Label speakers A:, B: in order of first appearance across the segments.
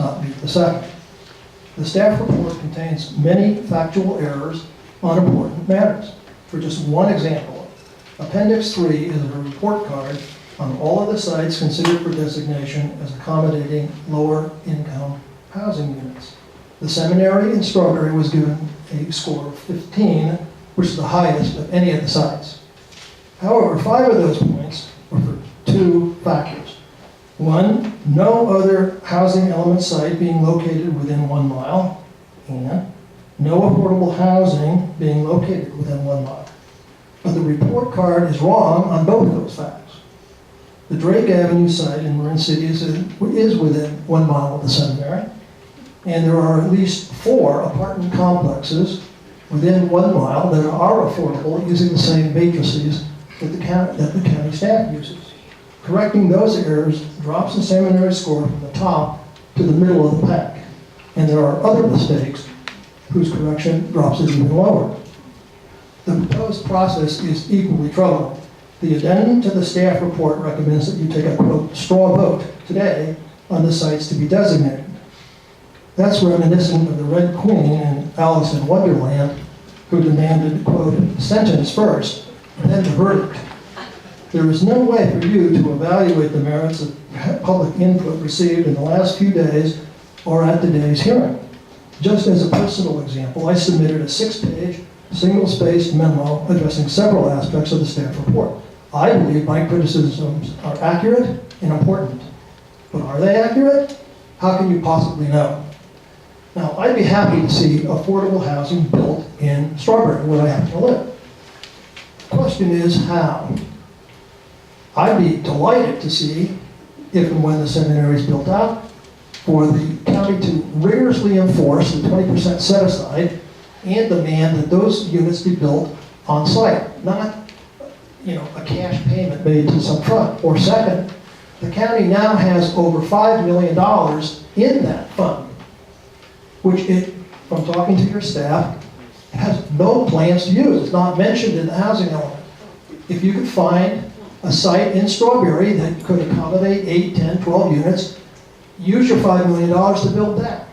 A: not meet the second. The staff report contains many factual errors on important matters. For just one example, Appendix 3 is a report card on all of the sites considered for designation as accommodating lower income housing units. The seminary in Strawberry was given a score of 15, which is the highest of any of the sites. However, 5 of those points were for 2 factors. 1, no other housing element site being located within 1 mile, and no affordable housing being located within 1 mile. But the report card is wrong on both of those facts. The Drake Avenue site in Marin City is within 1 mile of the seminary, and there are at least 4 apartment complexes within 1 mile that are affordable using the same matrices that the county staff uses. Correcting those errors drops the seminary score from the top to the middle of the pack, and there are other mistakes whose correction drops it even lower. The proposed process is equally troubling. The addendum to the staff report recommends that you take a, quote, straw vote today on the sites to be designated. That's reminiscent of the Red Queen in Alice in Wonderland, who demanded, quote, sentence first, and then the verdict. There is no way for you to evaluate the merits of public input received in the last few days or at today's hearing. Just as a personal example, I submitted a 6-page, single-spaced memo addressing several aspects of the staff report. I believe my criticisms are accurate and important. But are they accurate? How can you possibly know? Now, I'd be happy to see affordable housing built in Strawberry, where I happen to live. The question is how? I'd be delighted to see, if and when the seminary is built out, for the county to rigorously enforce the 20% set aside and demand that those units be built on site, not a cash payment made to some fund. Or second, the county now has over $5 million in that fund, which it, from talking to your staff, has no plans to use. It's not mentioned in the housing element. If you could find a site in Strawberry that could accommodate 8, 10, 12 units, use your $5 million to build that.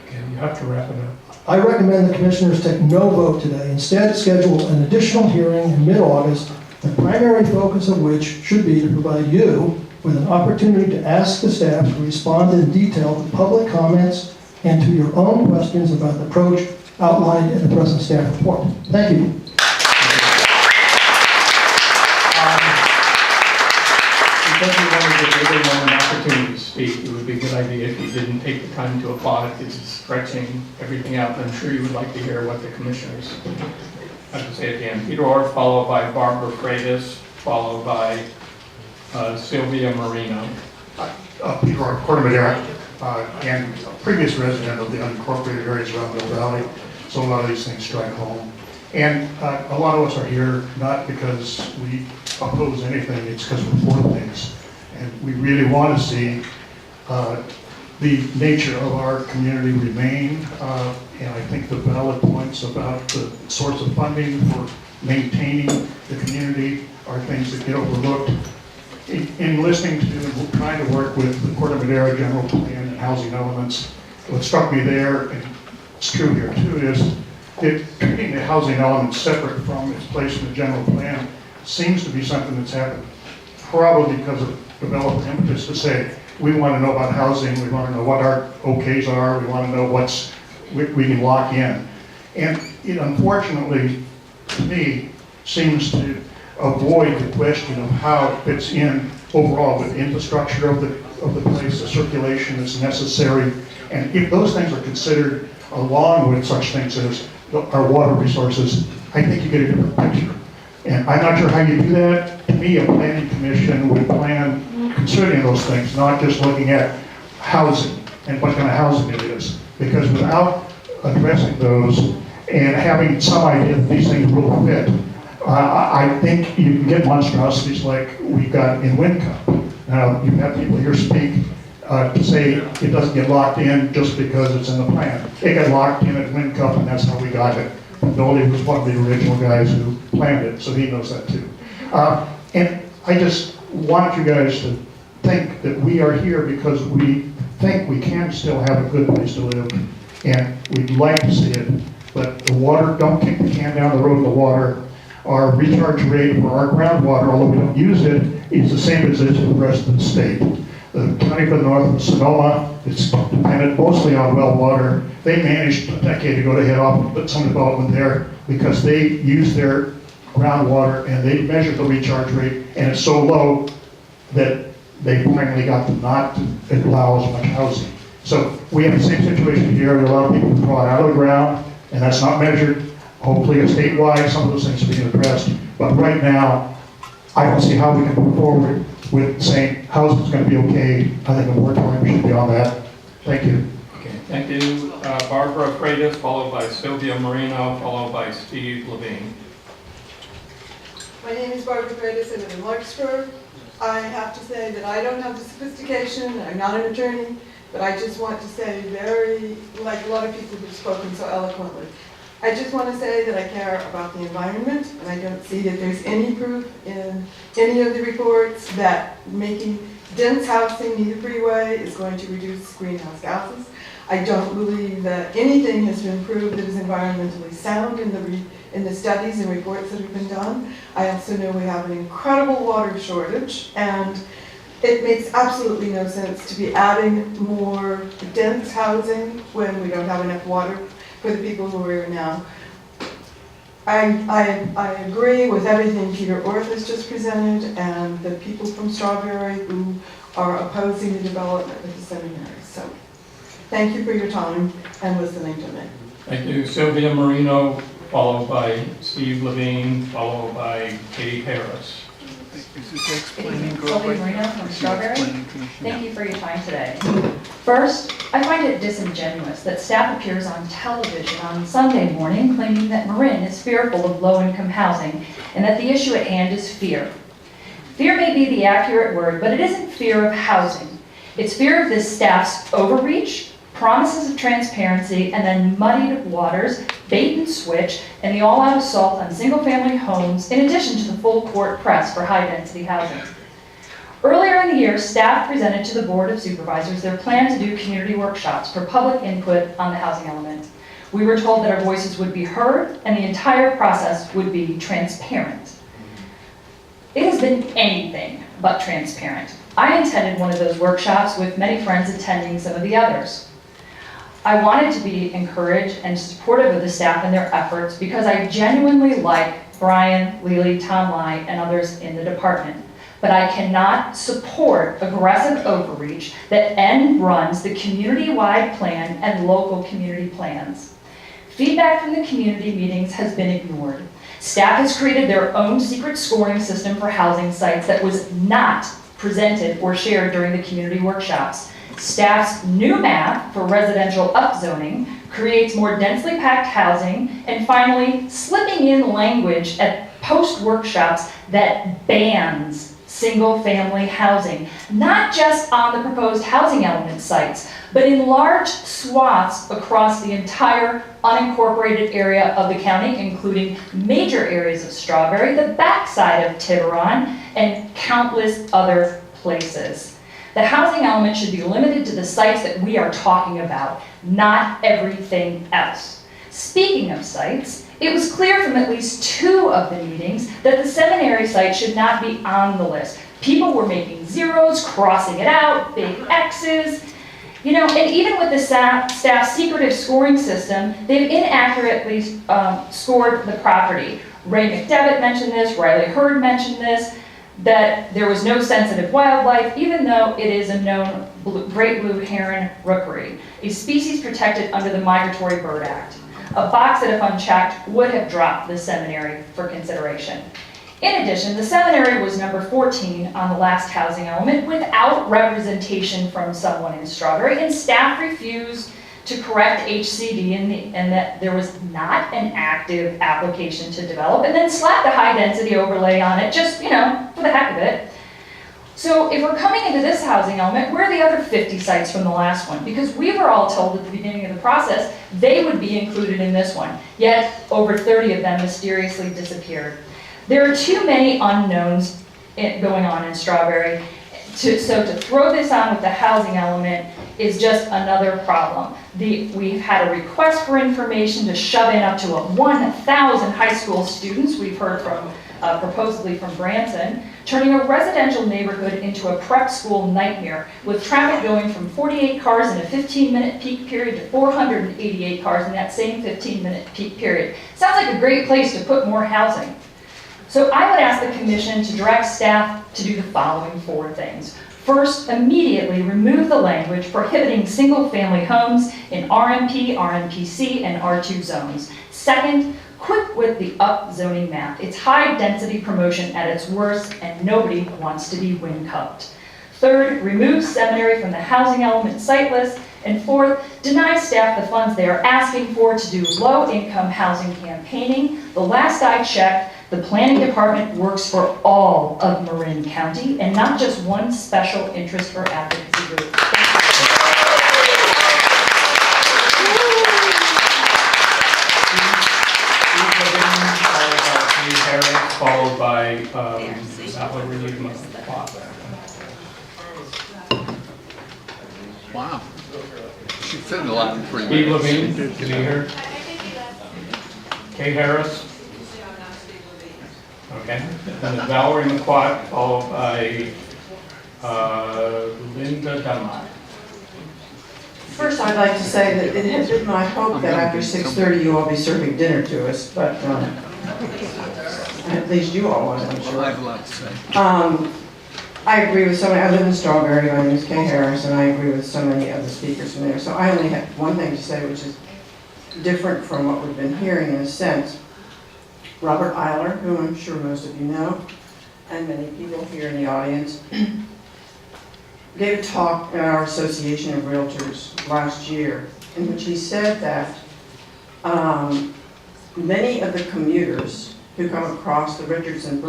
B: Okay, you have to wrap it up.
A: I recommend the commissioners take no vote today. Instead, schedule an additional hearing in mid-August, the primary focus of which should be to provide you with an opportunity to ask the staff to respond in detail to public comments and to your own questions about the approach outlined in the present staff report. Thank you.
B: Because we wanted to give everyone an opportunity to speak, it would be a good idea if you didn't take the time to applaud it. It's stretching everything out, but I'm sure you would like to hear what the commissioners have to say at the end. Peter Orr, followed by Barbara Freitas, followed by Sylvia Marino.
C: Peter Orr, Corte Madera, and a previous resident of the unincorporated areas around Mill Valley, so a lot of these things strike home. And a lot of us are here not because we oppose anything, it's because we're for things. And we really want to see the nature of our community remain. And I think the valid points about the source of funding for maintaining the community are things that get overlooked. In listening to and trying to work with the Corte Madera General Plan and housing elements, what struck me there, and it's true here too, is that treating the housing element separate from its place in the general plan seems to be something that's happened probably because of developer impetus to say, we want to know about housing, we want to know what our OKs are, we want to know what's we can lock in. And it unfortunately, to me, seems to avoid the question of how it fits in overall with the infrastructure of the place, the circulation that's necessary. And if those things are considered along with such things as our water resources, I think you get a different picture. And I'm not sure how you do that. To me, a planning commission would plan considering those things, not just looking at housing and what kind of housing it is. Because without addressing those and having some idea that these things will fit, I think you can get monstrosities like we've got in WinCup. Now, you've had people here speak to say it doesn't get locked in just because it's in the plan. It got locked in at WinCup, and that's how we got it. Billy was one of the original guys who planned it, so he knows that too. And I just want you guys to think that we are here because we think we can still have a good place to live, and we'd like to see it, but the water, don't kick the can down the road in the water. Our recharge rate for our groundwater, although we don't use it, is the same as it is for the rest of the state. The county for the north of Sonoma is dependent mostly on well water. They managed a decade ago to head off and put some development there because they use their groundwater and they measure the recharge rate, and it's so low that they finally got to not allow as much housing. So we have the same situation here. There are a lot of people who draw it out of the ground, and that's not measured. Hopefully, statewide, some of those things are being addressed. But right now, I don't see how we can move forward with saying housing is going to be okay. I think a moratorium should be on that. Thank you.
B: Okay, thank you. Barbara Freitas, followed by Sylvia Marino, followed by Steve Levine.
D: My name is Barbara Freitas, I live in Larkspur. I have to say that I don't have the sophistication, I'm not an attorney, but I just want to say like a lot of people who've spoken so eloquently, I just want to say that I care about the environment, and I don't see that there's any proof in any of the reports that making dense housing near the freeway is going to reduce greenhouse gases. I don't believe that anything has been proved that is environmentally sound in the studies and reports that have been done. I also know we have an incredible water shortage, and it makes absolutely no sense to be adding more dense housing when we don't have enough water for the people who are here now. I agree with everything Peter Orth has just presented and the people from Strawberry who are opposing the development of the seminary. So thank you for your time and listening to me.
B: Thank you. Sylvia Marino, followed by Steve Levine, followed by Katie Harris.
E: Sylvia Marino from Strawberry. Thank you for your time today. First, I find it disingenuous that staff appears on television on Sunday morning claiming that Marin is fearful of low-income housing and that the issue at hand is fear. Fear may be the accurate word, but it isn't fear of housing. It's fear of this staff's overreach, promises of transparency, and then muddied waters, bait and switch, and the all-out assault on single-family homes, in addition to the full-court press for high-density housing. Earlier in the year, staff presented to the Board of Supervisors their plan to do community workshops for public input on the housing element. We were told that our voices would be heard and the entire process would be transparent. It has been anything but transparent. I attended one of those workshops with many friends attending some of the others. I wanted to be encouraged and supportive of the staff and their efforts because I genuinely like Brian, Lily, Tom Lai, and others in the department. But I cannot support aggressive overreach that end runs the community-wide plan and local community plans. Feedback from the community meetings has been ignored. Staff has created their own secret scoring system for housing sites that was not presented or shared during the community workshops. Staff's new map for residential upzoning creates more densely packed housing, and finally, slipping in language at post-workshops that bans single-family housing, not just on the proposed housing element sites, but in large swaths across the entire unincorporated area of the county, including major areas of Strawberry, the backside of Tiburon, and countless other places. The housing element should be limited to the sites that we are talking about, not everything else. Speaking of sites, it was clear from at least 2 of the meetings that the seminary site should not be on the list. People were making zeros, crossing it out, big X's. You know, and even with the staff's secretive scoring system, they've inaccurately scored the property. Ray McDevitt mentioned this, Riley Hurd mentioned this, that there was no sensitive wildlife, even though it is a known great blue heron rookery, a species protected under the Migratory Bird Act. A box that, if unchecked, would have dropped the seminary for consideration. In addition, the seminary was number 14 on the last housing element without representation from someone in Strawberry, and staff refused to correct HCD and that there was not an active application to develop, and then slapped a high-density overlay on it, just, you know, for the heck of it. So if we're coming into this housing element, where are the other 50 sites from the last one? Because we were all told at the beginning of the process they would be included in this one, yet over 30 of them mysteriously disappeared. There are too many unknowns going on in Strawberry So to throw this on with the housing element is just another problem. We've had a request for information to shove in up to 1,000 high school students, we've heard from, proposedly from Branson, turning a residential neighborhood into a prep school nightmare, with traffic going from 48 cars in a 15-minute peak period to 488 cars in that same 15-minute peak period. Sounds like a great place to put more housing. So I would ask the commission to direct staff to do the following 4 things. First, immediately remove the language prohibiting single-family homes in RMP, RMPC, and R2 zones. Second, quit with the upzoning map. It's high-density promotion at its worst, and nobody wants to be wind-cupped. Third, remove seminary from the housing element site list. And fourth, deny staff the funds they are asking for to do low-income housing campaigning. The last I checked, the planning department works for all of Marin County and not just one special interest or advocacy group.
B: Followed by Valerie McCloud.
F: Wow. She fit a lot in 3
B: Steve
F: minutes.
B: Levine, is he here? Kay Harris? Okay. And then Valerie McCloud, followed by Linda Dunlap.
G: First, I'd like to say that it has been my hope that after 6:30 you all be serving dinner to us, but at least you all was, I'm sure.
F: I have a lot to say.
G: I agree with so many, I live in Strawberry, my name is Kay Harris, and I agree with so many of the speakers from there. So I only have one thing to say, which is different from what we've been hearing in a sense. Robert Eiler, who I'm sure most of you know, and many people here in the audience, gave a talk at our Association of Realtors last year, in which he said that many of the commuters who come across the Richardson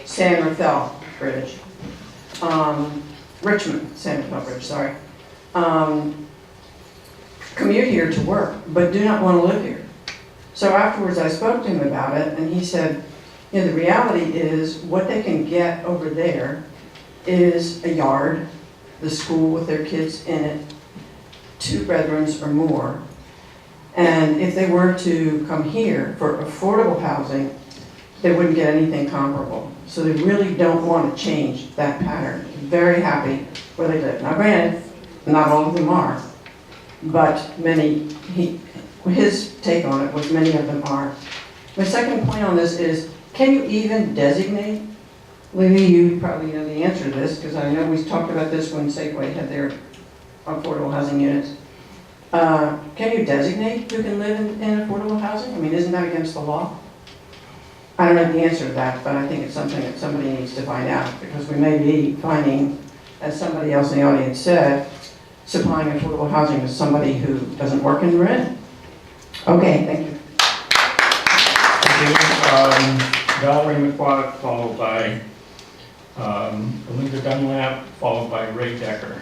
G: San Rafael Bridge, Richmond San Rafael Bridge, sorry, commute here to work, but do not want to live here. So afterwards I spoke to him about it, and he said, you know, the reality is what they can get over there is a yard, the school with their kids in it, 2 bedrooms or more. And if they were to come here for affordable housing, they wouldn't get anything comparable. So they really don't want to change that pattern. Very happy where they live. Now granted, not all of them are, but many, his take on it was many of them are. My second point on this is, can you even designate? Lily, you probably know the answer to this, because I know we talked about this when Safeway had their affordable housing units. Can you designate who can live in affordable housing? I mean, isn't that against the law? I don't know the answer to that, but I think it's something that somebody needs to find out, because we may be finding, as somebody else in the audience said, supplying affordable housing to somebody who doesn't work in Marin. Okay, thank you.
B: Valerie McCloud, followed by Linda Dunlap, followed by Ray Decker.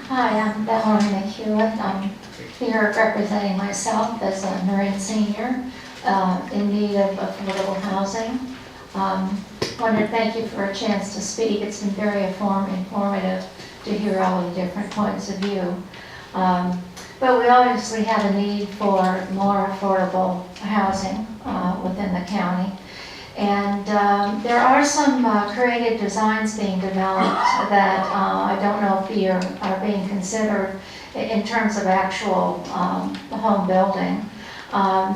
H: Hi, I'm Valerie McHugh. I'm here representing myself as a Marin senior in need of affordable housing. Wanted to thank you for a chance to speak. It's been very informative to hear all the different points of view. But we obviously have a need for more affordable housing within the county. And there are some creative designs being developed that I don't know if are being considered in terms of actual home building.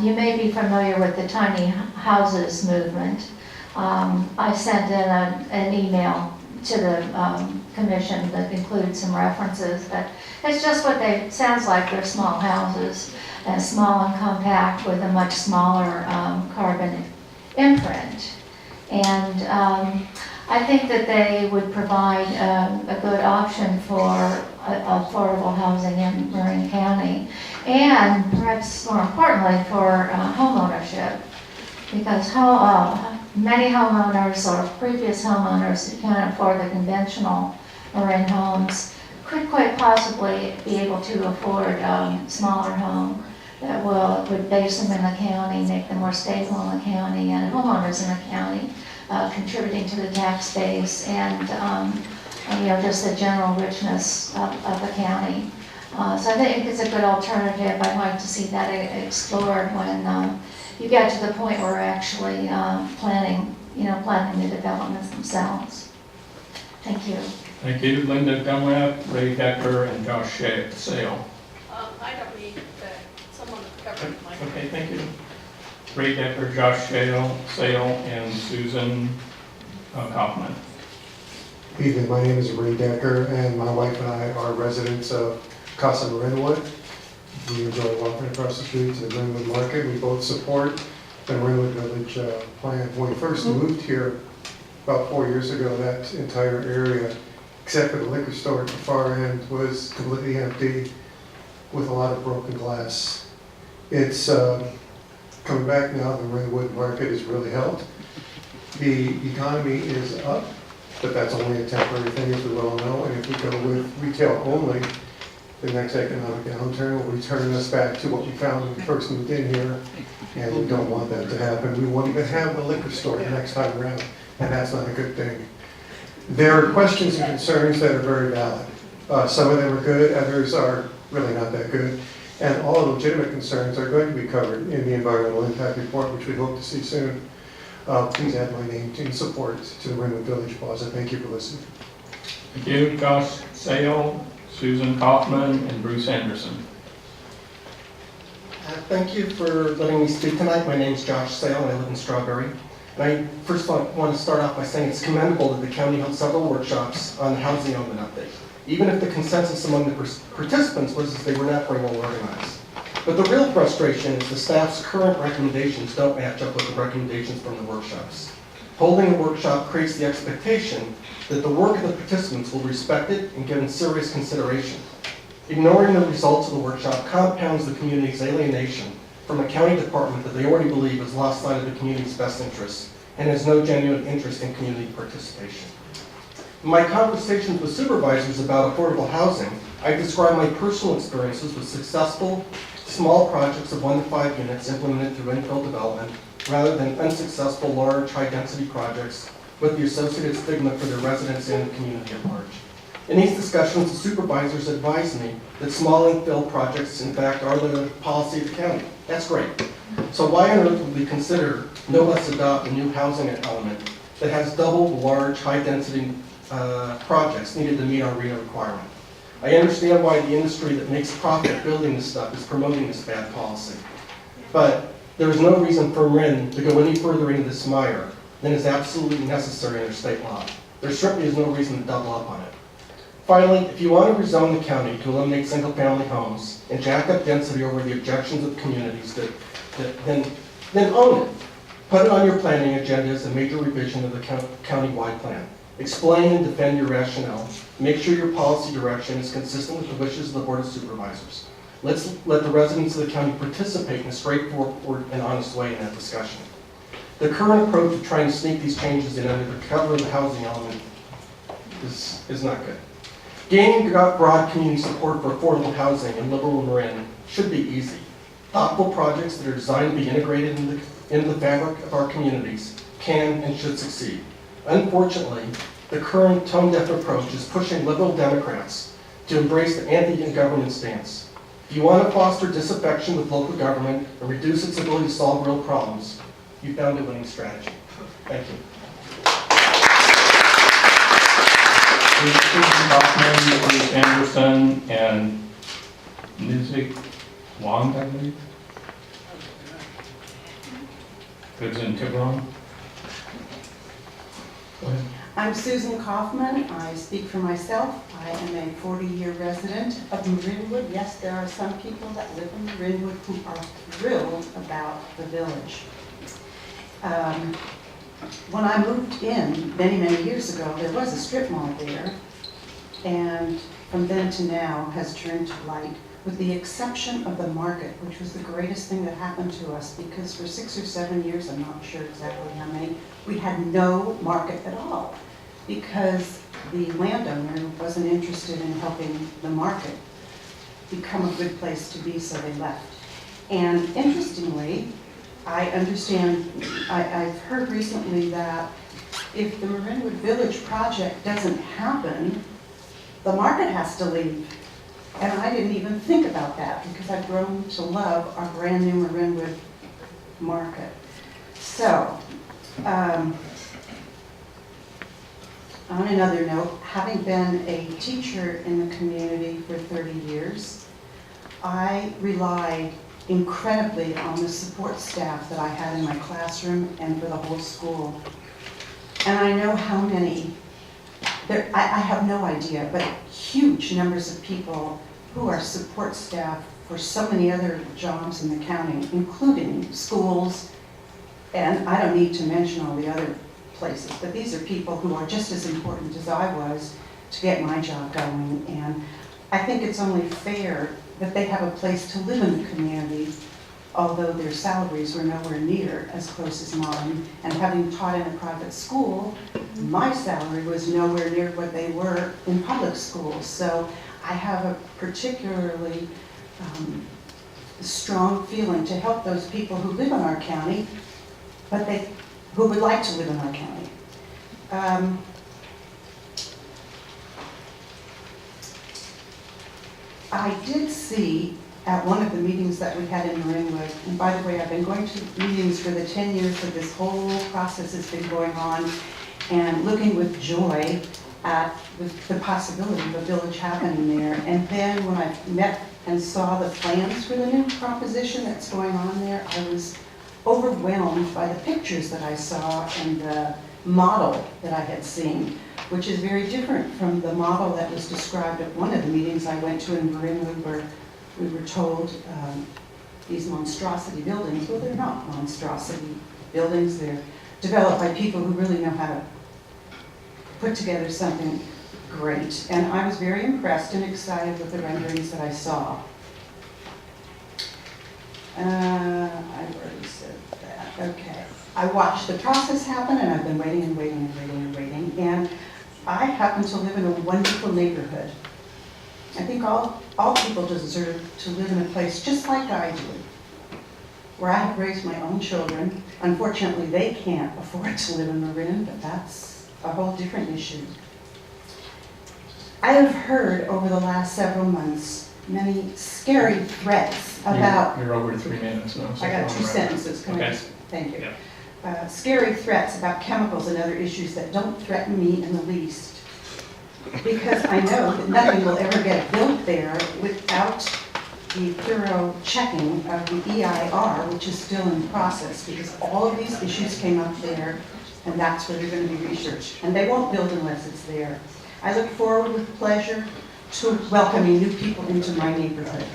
H: You may be familiar with the tiny houses movement. I sent in an email to the commission that includes some references, but it's just what they, sounds like they're small houses, and small and compact with a much smaller carbon imprint. And I think that they would provide a good option for affordable housing in Marin County, and perhaps more importantly for home ownership, because many homeowners or previous homeowners who can't afford the conventional Marin homes could quite possibly be able to afford a smaller home that would base them in the county, make them more stable in the county, and homeowners in the county contributing to the tax base and, just the general richness of the county. So I think it's a good alternative. I'd like to see that explored when you get to the point where we're actually planning the developments themselves. Thank you.
B: Thank you. Linda Dunlap, Ray Decker, and Josh Sale.
I: I don't need someone to cover my.
B: Okay, thank you. Ray Decker, Josh Sale, and Susan Kaufman.
J: Evening, my name is Marin Decker, and my wife and I are residents of Casa Marinwood. We enjoy walking across the street to the Marinwood Market. We both support the Marinwood Village plan. When we first moved here about 4 years ago, that entire area, except for the liquor store at the far end, was completely empty with a lot of broken glass. It's coming back now. The Marinwood Market has really helped. The economy is up, but that's only a temporary thing, as we well know. And if we go with retail only, the next economic downturn will return us back to what we found when we first moved in here, and we don't want that to happen. We won't even have a liquor store the next time around, and that's not a good thing. There are questions and concerns that are very valid. Some of them are good, others are really not that good, and all legitimate concerns are going to be covered in the environmental impact report, which we hope to see soon. Please add my name in support to the Marinwood Village Plaza. Thank you for listening.
B: Thank you. Josh Sale, Susan Kaufman, and Bruce Anderson.
K: Thank you for letting me speak tonight. My name is Josh Sale, and I live in Strawberry. And I first want to start off by saying it's commendable that the county held several workshops on the housing element update, even if the consensus among the participants was that they were not very well organized. But the real frustration is the staff's current recommendations don't match up with the recommendations from the workshops. Holding a workshop creates the expectation that the work of the participants will be respected and given serious consideration. Ignoring the results of the workshop compounds the community's alienation from a county department that they already believe has lost sight of the community's best interests and has no genuine interest in community participation. In my conversations with supervisors about affordable housing, I describe my personal experiences with successful small projects of 1 to 5 units implemented through infill development rather than unsuccessful large high-density projects with the associated stigma for their residents and the community at large. In these discussions, the supervisors advised me that small infill projects, in fact, are the policy of the county. That's great. So why on earth would we consider no less adopt a new housing element that has double the large high-density projects needed to meet our RENA requirement? I understand why the industry that makes profit building this stuff is promoting this bad policy. But there is no reason for Marin to go any further into this mire than is absolutely necessary under state law. There certainly is no reason to double up on it. Finally, if you want to rezone the county to eliminate single-family homes and jack up density over the objections of communities, then own it. Put it on your planning agenda as a major revision of the county-wide plan. Explain and defend your rationale. Make sure your policy direction is consistent with the wishes of the Board of Supervisors. Let's let the residents of the county participate in a straightforward and honest way in that discussion. The current approach of trying to sneak these changes in under the cover of the housing element is not good. Gaining broad community support for affordable housing in liberal Marin should be easy. Thoughtful projects that are designed to be integrated into the fabric of our communities can and should succeed. Unfortunately, the current tone-deaf approach is pushing liberal Democrats to embrace the anti-government stance. If you want to foster disaffection with local government and reduce its ability to solve real problems, you found a winning strategy. Thank you.
B: Susan Kaufman, Bruce Anderson, and Nizik Wong, I believe. Lives in Tiburon. Go ahead.
L: I'm Susan Kaufman. I speak for myself. I am a 40-year resident of Marinwood. Yes, there are some people that live in Marinwood who are thrilled about the village. When I moved in many, many years ago, there was a strip mall there, and from then to now has turned to light, with the exception of the market, which was the greatest thing that happened to us, because for 6 or 7 years, I'm not sure exactly how many, we had no market at all, because the landowner wasn't interested in helping the market become a good place to be, so they left. And interestingly, I understand, I've heard recently that if the Marinwood Village project doesn't happen, the market has to leave. And I didn't even think about that because I've grown to love our brand new Marinwood market. So, on another note, having been a teacher in the community for 30 years, I relied incredibly on the support staff that I had in my classroom and for the whole school. And I know how many, I have no idea, but huge numbers of people who are support staff for so many other jobs in the county, including schools, and I don't need to mention all the other places, but these are people who are just as important as I was to get my job going. And I think it's only fair that they have a place to live in the community, although their salaries were nowhere near as close as mine. And having taught in a private school, my salary was nowhere near what they were in public schools. So I have a particularly strong feeling to help those people who live in our county, but who would like to live in our county. I did see at one of the meetings that we had in Marinwood, and by the way, I've been going to meetings for the 10 years that this whole process has been going on, and looking with joy at the possibility of a village happening there. And then when I met and saw the plans for the new proposition that's going on there, I was overwhelmed by the pictures that I saw and the model that I had seen, which is very different from the model that was described at one of the meetings I went to in Marinwood, where we were told these monstrosity buildings, well, they're not monstrosity buildings, they're developed by people who really know how to put together something great. And I was very impressed and excited with the renderings that I saw. I've already said that, okay. I watched the process happen, and I've been waiting and waiting and waiting and waiting, and I happen to live in a wonderful neighborhood. I think all people deserve to live in a place just like I do, where I have raised my own children. Unfortunately, they can't afford to live in Marin, but that's a whole different issue. I have heard over the last several months many scary threats about...
B: You're over 3 minutes now. So
L: I got 2 sentences. Can I just, thank you. Scary threats about chemicals and other issues that don't threaten me in the least. Because I know that nothing will ever get built there without the thorough checking of the EIR, which is still in process, because all of these issues came up there, and that's where they're going to be researched. And they won't build unless it's there. I look forward with pleasure to welcoming new people into my neighborhood.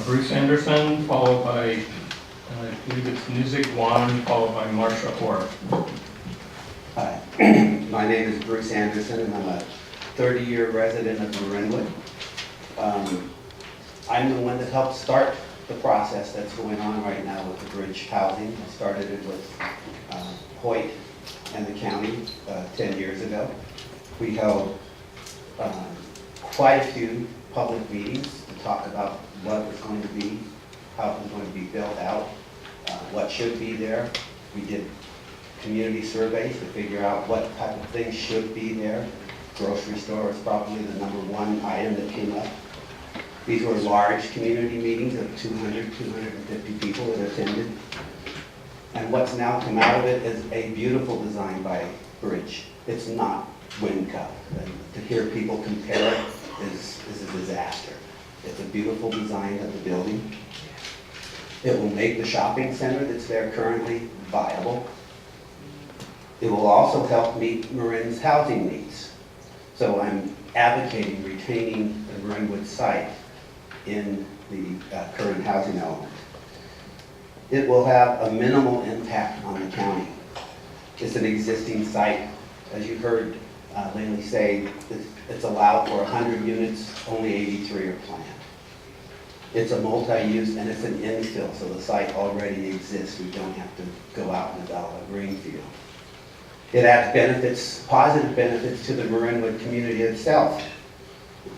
B: Bruce Anderson, followed by, I believe it's Music Juan, followed by Marsha Orr.
M: Hi, my name is Bruce Anderson, and I'm a 30-year resident of Marinwood. I'm the one that helped start the process that's going on right now with the bridge housing. I started it with Hoyt and the county 10 years ago. We held quite a few public meetings to talk about what was going to be, how it was going to be built out, what should be there. We did community surveys to figure out what type of things should be there. Grocery store is probably the #1 item that came up. These were large community meetings of 200, 250 people that attended. And what's now come out of it is a beautiful design by Bridge. It's not wind cut. And to hear people compare it is a disaster. It's a beautiful design of the building. It will make the shopping center that's there currently viable. It will also help meet Marin's housing needs. So I'm advocating retaining the Marinwood site in the current housing element. It will have a minimal impact on the county. It's an existing site. As you heard Lindley say, it's allowed for 100 units, only 83 are planned. It's a multi-use and it's an infill, so the site already exists. We don't have to go out and develop a greenfield. It adds benefits, positive benefits to the Marinwood community itself.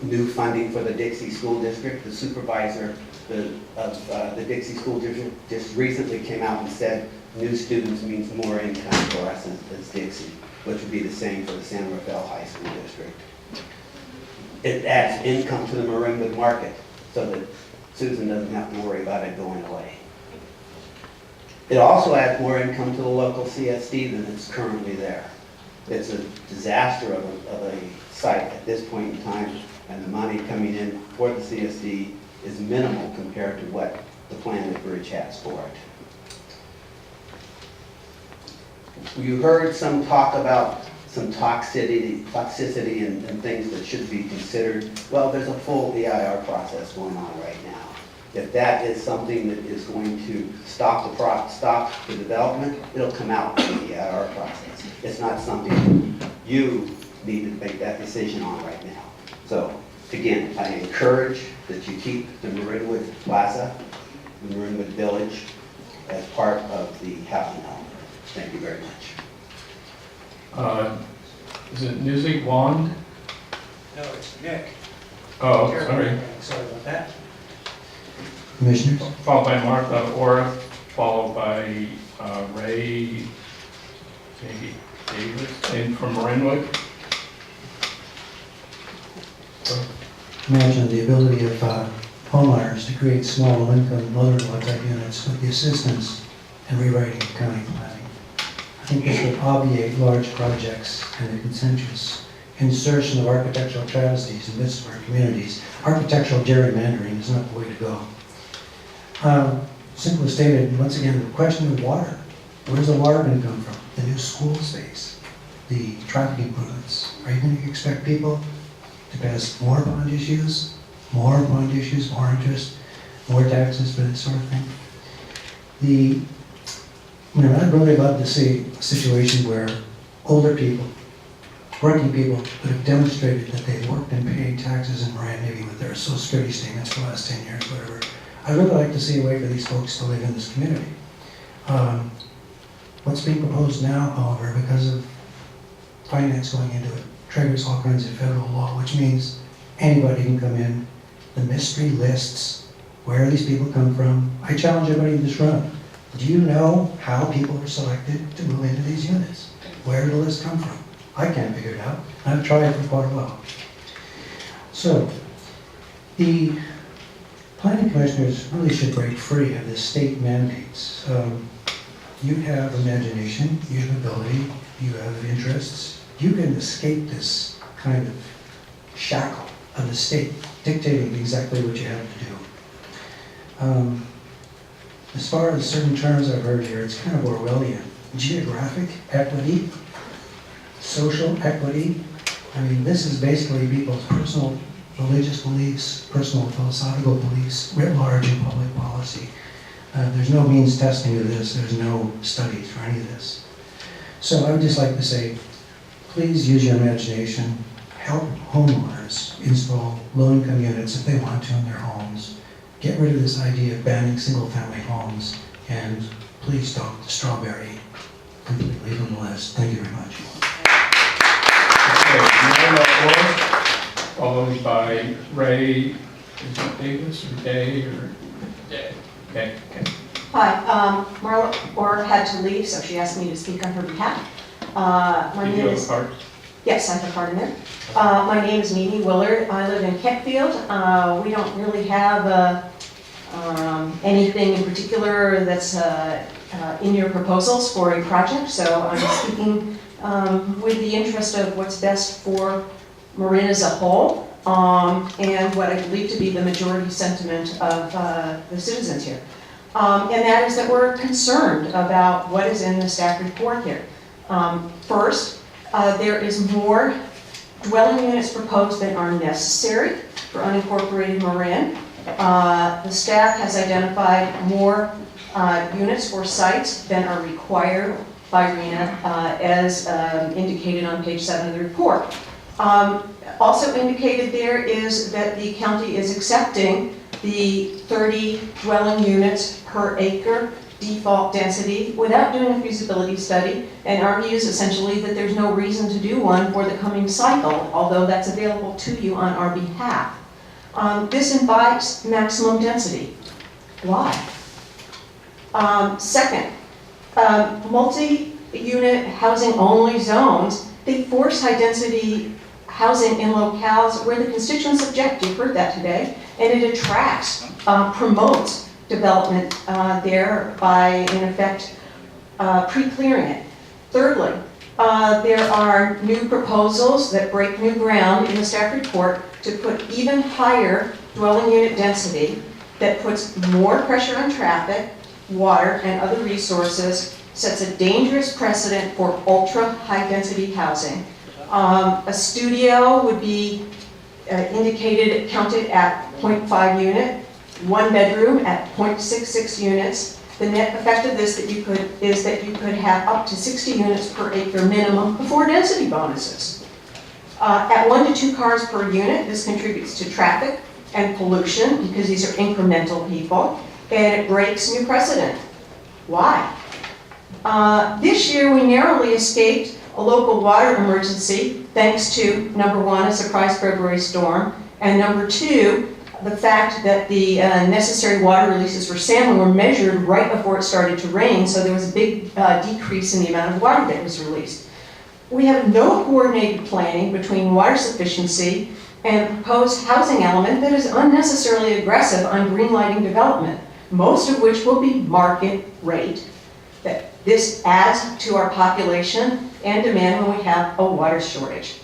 M: New funding for the Dixie School District. The supervisor the Dixie School District just recently came out and said new students means more income for us as Dixie, which would be the same for the San Rafael High School District. It adds income to the Marinwood market so that Susan doesn't have to worry about it going away. It also adds more income to the local CSD than is currently there. It's a disaster of a site at this point in time, and the money coming in for the CSD is minimal compared to what the plan that Bridge has for it. You heard some talk about some toxicity and things that should be considered. Well, there's a full EIR process going on right now. If that is something that is going to stop the development, it'll come out in the EIR process. It's not something you need to make that decision on right now. So, again, I encourage that you keep the Marinwood Plaza, the Marinwood Village, as part of the housing element. Thank you very much.
B: Is it Newsy Wand?
N: No, it's Nick.
B: Oh, sorry.
N: Sorry about that.
A: Commissioners?
B: Followed by Martha Ora, followed by Ray, maybe Davis, and from Marinwood.
O: Imagine the ability of homeowners to create small low-income mother-in-law type units with the assistance and rewriting of county planning. I think this would obviate large projects and the contentious insertion of architectural travesties in the midst of our communities. Architectural gerrymandering is not the way to go. Simply stated, once again, the question of water. Where's the water going to come from? The new school space, the traffic improvements. Are you going to expect people to pass more bond issues, more interest, more taxes for this sort of thing? I'd really love to see a situation where older people, working people, that have demonstrated that they've worked and paid taxes in Marin, maybe with their Social Security statements for the last 10 years, whatever. I'd really like to see a way for these folks to live in this community. What's being proposed now, however, because of finance going into it, triggers all kinds of federal law, which means anybody can come in. The mystery lists, where these people come from. I challenge everybody in this room. Do you know how people are selected to move into these units? Where did the list come from? I can't figure it out. I've tried for quite a while. So, the planning commissioners really should break free of the state mandates. You have imagination, you have ability, you have interests. You can escape this kind of shackle of the state dictating exactly what you have to do. As far as certain terms I've heard here, it's kind of Orwellian. Geographic equity, social equity. I mean, this is basically people's personal religious beliefs, personal philosophical beliefs, writ large in public policy. There's no means testing of this. There's no studies for any of this. So I would just like to say, please use your imagination. Help homeowners install low-income units if they want to in their homes. Get rid of this idea of banning single-family homes, and please stop the strawberry completely from the list. Thank you very much.
B: Okay, followed by Ray, is it Davis or Day or Day? Okay.
P: Hi, Marla Orr had to leave, so she asked me to speak on her behalf. My
B: Did
P: name
B: you have
P: is.
B: a card?
P: Yes, I have a card in there. My name is Mimi Willard. I live in Keckfield. We don't really have anything in particular that's in your proposals for a project, so I'm speaking with the interest of what's best for Marin as a whole, and what I believe to be the majority sentiment of the citizens here. And that is that we're concerned about what is in the staff report here. First, there is more dwelling units proposed than are necessary for unincorporated Marin. The staff has identified more units or sites than are required by RENA as indicated on page 7 of the report. Also indicated there is that the county is accepting the 30 dwelling units per acre default density without doing a feasibility study, and our view is essentially that there's no reason to do one for the coming cycle, although that's available to you on our behalf. This invites maximum density. Why? Second, multi-unit housing only zones, they force high-density housing in locales where the constituents object. You've heard that today. And it attracts, promotes development there by, in effect, pre-clearing it. Thirdly, there are new proposals that break new ground in the staff report to put even higher dwelling unit density that puts more pressure on traffic, water, and other resources, sets a dangerous precedent for ultra-high-density housing. A studio would be indicated, counted at 0.5 unit, one bedroom at 0.66 units. The net effect of this is that you could have up to 60 units per acre minimum before density bonuses. At 1 to 2 cars per unit, this contributes to traffic and pollution because these are incremental people, and it breaks new precedent. Why? This year we narrowly escaped a local water emergency thanks to, number one, a surprise February storm, and number two, the fact that the necessary water releases for salmon were measured right before it started to rain, so there was a big decrease in the amount of water that was released. We have no coordinated planning between water sufficiency and a proposed housing element that is unnecessarily aggressive on greenlighting development, most of which will be market rate. That this adds to our population and demand when we have a water shortage.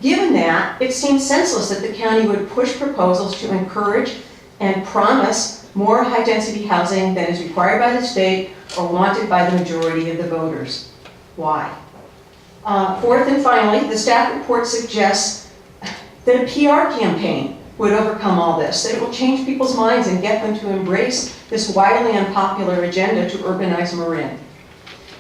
P: Given that, it seems senseless that the county would push proposals to encourage and promise more high-density housing than is required by the state or wanted by the majority of the voters. Why? Fourth and finally, the staff report suggests that a PR campaign would overcome all this, that it will change people's minds and get them to embrace this wildly unpopular agenda to urbanize Marin.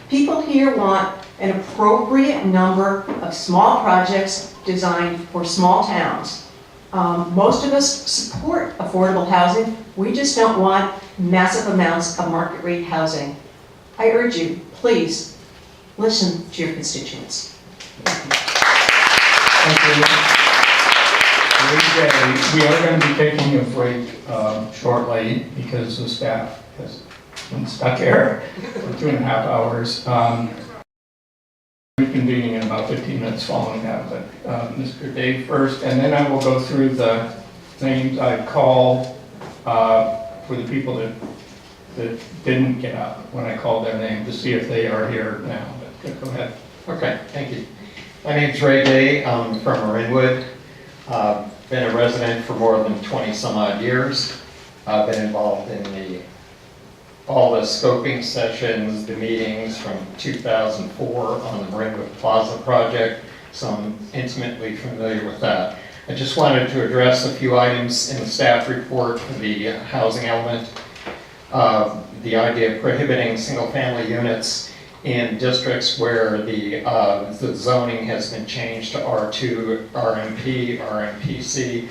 P: People here want an appropriate number of small projects designed for small towns. Most of us support affordable housing. We just don't want massive amounts of market rate housing. I urge you, please, listen to your constituents.
B: Thank you. We are going to be taking a break shortly because the staff has been stuck here for 2.5 hours. Reconvening in about 15 minutes following that, but Mr. Dave first, and then I will go through the names I called for the people that didn't get up when I called their name to see if they are here now. But go ahead.
Q: Okay, thank you. My name's Ray Day. I'm from Marinwood. Been a resident for more than 20 some odd years. I've been involved in all the scoping sessions, the meetings from 2004 on the Marinwood Plaza project, so I'm intimately familiar with that. I just wanted to address a few items in the staff report for the housing element. The idea of prohibiting single-family units in districts where the zoning has been changed to R2, RMP, RMPC.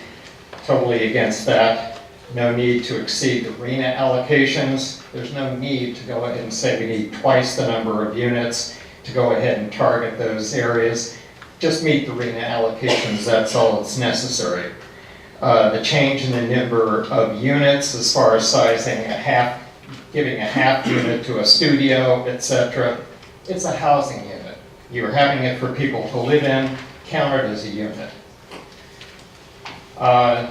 Q: Totally against that. No need to exceed the RENA allocations. There's no need to go ahead and say we need twice the number of units to go ahead and target those areas. Just meet the RENA allocations, that's all that's necessary. The change in the number of units as far as sizing giving a half unit to a studio, etc. It's a housing unit. You're having it for people to live in, count it as a unit.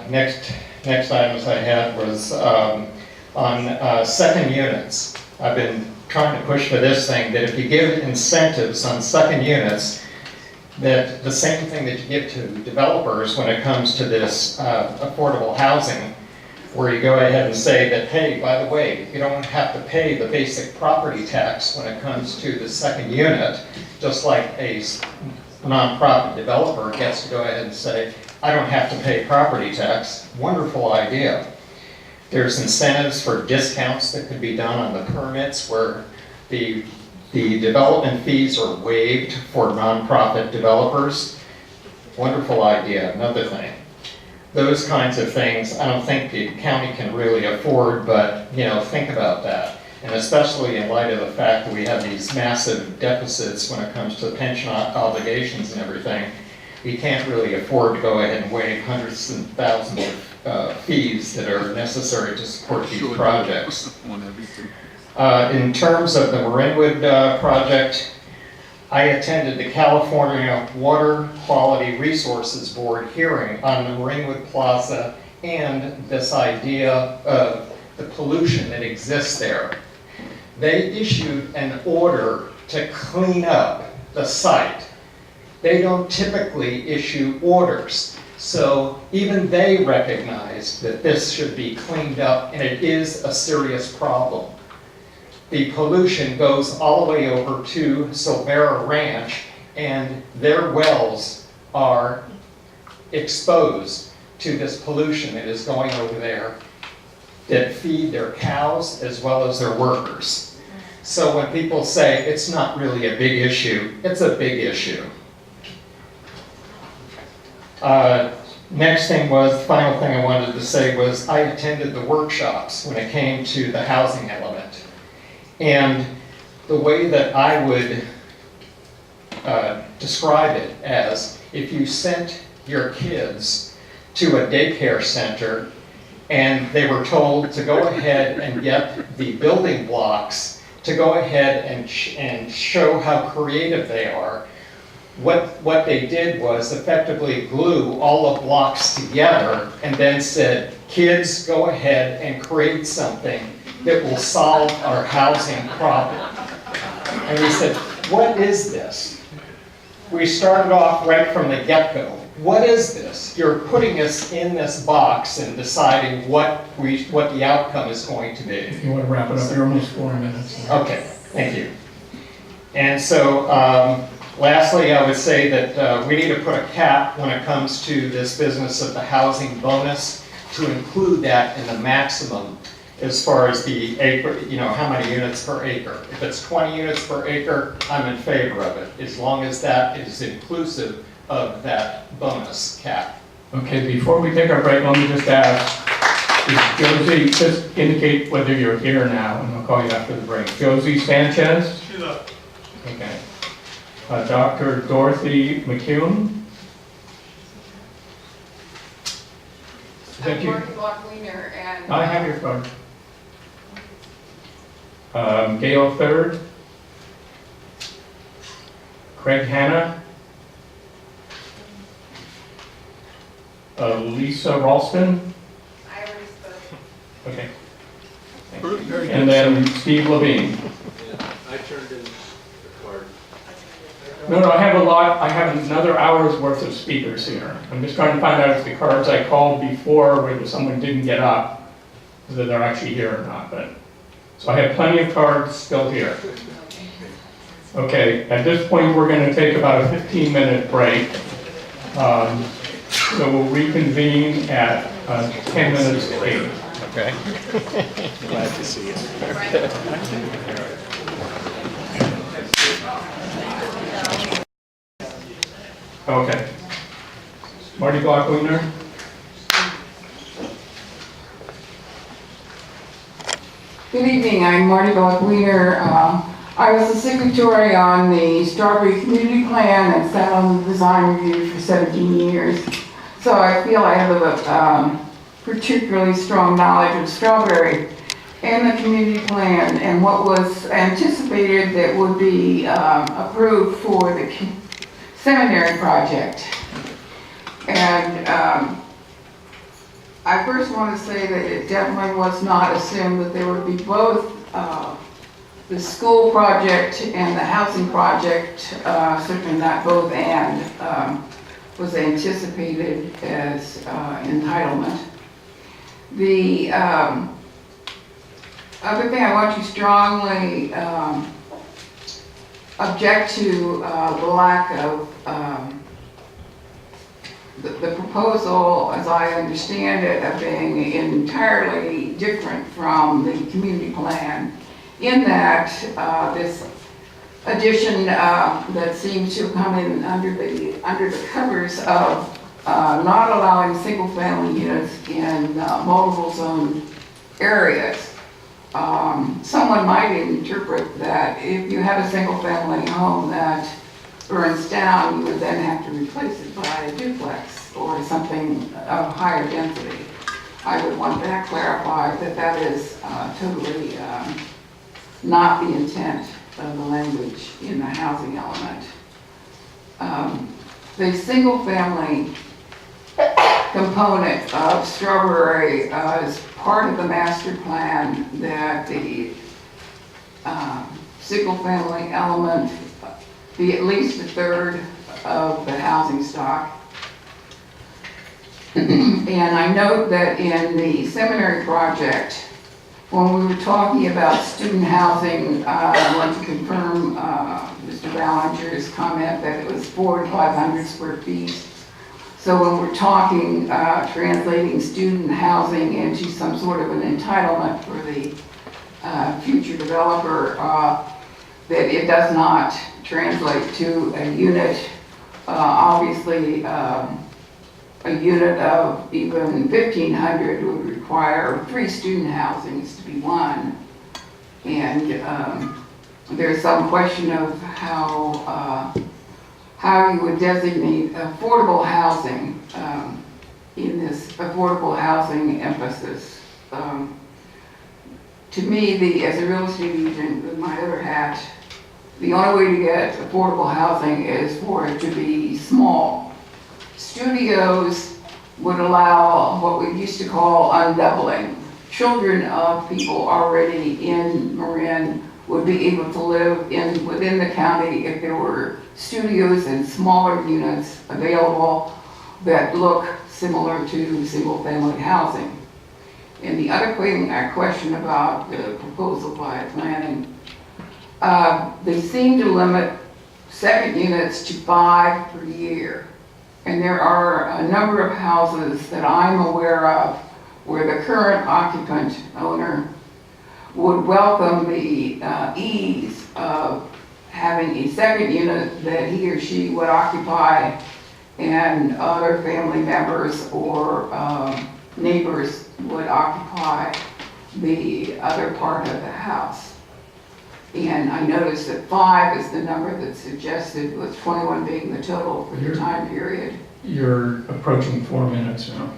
Q: Next items I had was on second units. I've been trying to push for this thing, that if you give incentives on second units, that the same thing that you give to developers when it comes to this affordable housing, where you go ahead and say that, hey, by the way, you don't have to pay the basic property tax when it comes to the second unit, just like a nonprofit developer gets to go ahead and say, I don't have to pay property tax. Wonderful idea. There's incentives for discounts that could be done on the permits where the development fees are waived for nonprofit developers. Wonderful idea, another thing. Those kinds of things I don't think the county can really afford, but think about that. And especially in light of the fact that we have these massive deficits when it comes to pension obligations and everything. we can't really afford to go ahead and waive hundreds and thousands of fees that are necessary to support these projects. In terms of the Marinwood project, I attended the California Water Quality Resources Board hearing on the Marinwood Plaza and this idea of the pollution that exists there. They issued an order to clean up the site. They don't typically issue orders. So even they recognize that this should be cleaned up, and it is a serious problem. The pollution goes all the way over to Silvera Ranch, and their wells are exposed to this pollution that is going over there that feed their cows as well as their workers. So when people say it's not really a big issue, it's a big issue. Final thing I wanted to say was I attended the workshops when it came to the housing element. And the way that I would describe it as if you sent your kids to a daycare center and they were told to go ahead and get the building blocks to go ahead and show how creative they are. What they did was effectively glue all the blocks together and then said, kids, go ahead and create something that will solve our housing problem. And we said, what is this? We started off right from the get-go. What is this? You're putting us in this box and deciding what the outcome is going to be.
B: If you want to wrap it up, you're almost 4 minutes.
Q: Okay, thank you. And so, lastly, I would say that we need to put a cap when it comes to this business of the housing bonus to include that in the maximum as far as the acre, how many units per acre. If it's 20 units per acre, I'm in favor of it, as long as that is inclusive of that bonus cap.
B: Okay, before we take our break, let me just ask, is Josie, just indicate whether you're here now, and I'll call you after the break. Josie Sanchez?
N: She's up.
B: Okay. Dr. Dorothy McCune?
I: I'm Martin Block-Wiener, and...
B: I have your card. Gail Third? Craig Hanna? Lisa Ralston?
I: I already spoke.
B: Okay. And then Steve Levine.
N: Yeah, I turned in the card.
B: No, I have another hour's worth of speakers here. I'm just trying to find out if the cards I called before where someone didn't get up, whether they're actually here or not. So I have plenty of cards still here. Okay, at this point we're going to take about a 15-minute break. So we'll reconvene at 10 minutes to 8.
F: Okay. Glad to see you.
B: Okay. Marty Block-Wiener?
R: Good evening, I'm Marty Block-Wiener. I was the signatory on the Strawberry Community Plan and sat on the design review for 17 years. So I feel I have a particularly strong knowledge of Strawberry and the community plan and what was anticipated that would be approved for the seminary project. And I first want to say that it definitely was not assumed that there would be both the school project and the housing project, certainly not both and, was anticipated as entitlement. The other thing I want to strongly object to the lack of the proposal, as I understand it, of being entirely different from the community plan, in that this addition that seems to come in under the covers of not allowing single-family units in multiple zone areas. Someone might interpret that if you have a single-family home that burns down, you would then have to replace it by a duplex or something of higher density. I would want that clarified, that that is totally not the intent of the language in the housing element. The single-family component of Strawberry is part of the master plan, that the single-family element be at least a third of the housing stock. And I note that in the seminary project, when we were talking about student housing, I want to confirm Mr. Ballinger's comment that it was 400 to 500 square feet. So when we're talking, translating student housing into some sort of an entitlement for the future developer, that it does not translate to a unit. Obviously, a unit of even 1,500 would require 3 student housings to be one. And there's some question of how you would designate affordable housing in this affordable housing emphasis. To me, as a real estate agent with my other hat, the only way to get affordable housing is for it to be small. Studios would allow what we used to call undoubling. Children of people already in Marin would be able to live within the county if there were studios and smaller units available that look similar to single-family housing. And the other thing I question about the proposal by planning, they seem to limit second units to 5 per year. And there are a number of houses that I'm aware of where the current occupant owner would welcome the ease of having a second unit that he or she would occupy, and other family members or neighbors would occupy the other part of the house. And I noticed that 5 is the number that's suggested, with 21 being the total for the time period.
B: You're approaching 4 minutes now.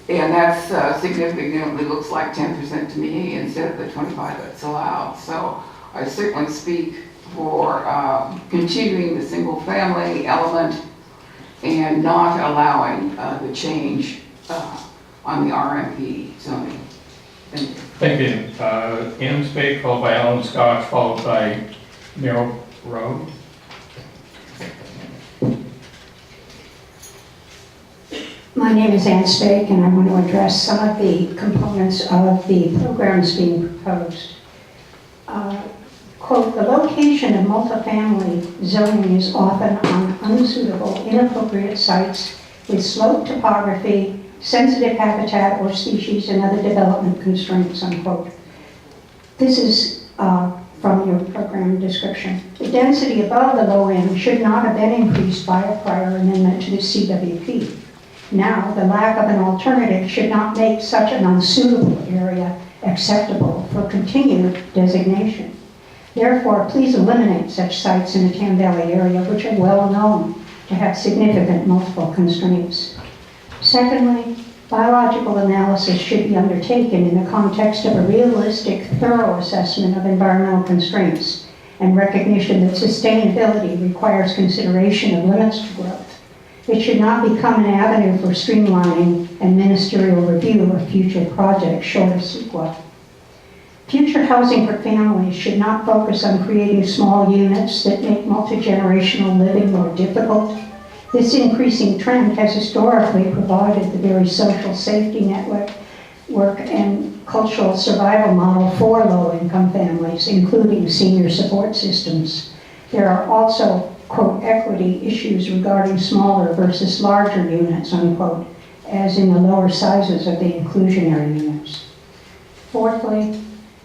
R: And that's significantly looks like 10% to me instead of the 25 that's allowed. So I certainly speak for continuing the single family element and not allowing the change on the RMP zoning. Thank you.
B: Thank you. Ann Spade, followed by Alan Scotch, followed by Merrill Road.
S: My name is Ann Spake, and I want to address some of the components of the programs being proposed. Quote, the location of multifamily zoning is often on unsuitable, inappropriate sites with slope topography, sensitive habitat or species, and other development constraints, unquote. This is from your program description. The density above the low end should not have been increased by a prior amendment to the CWP. Now, the lack of an alternative should not make such an unsuitable area acceptable for continued designation. Therefore, please eliminate such sites in the Tam Valley area, which are well known to have significant multiple constraints. Secondly, biological analysis should be undertaken in the context of a realistic, thorough assessment of environmental constraints and recognition that sustainability requires consideration of limits to growth. It should not become an avenue for streamlining and ministerial review of future projects short of CEQA. Future housing for families should not focus on creating small units that make multi-generational living more difficult. This increasing trend has historically provided the very social safety network and cultural survival model for low-income families, including senior support systems. There are also, quote, equity issues regarding smaller versus larger units, unquote, as in the lower sizes of the inclusionary units. Fourthly,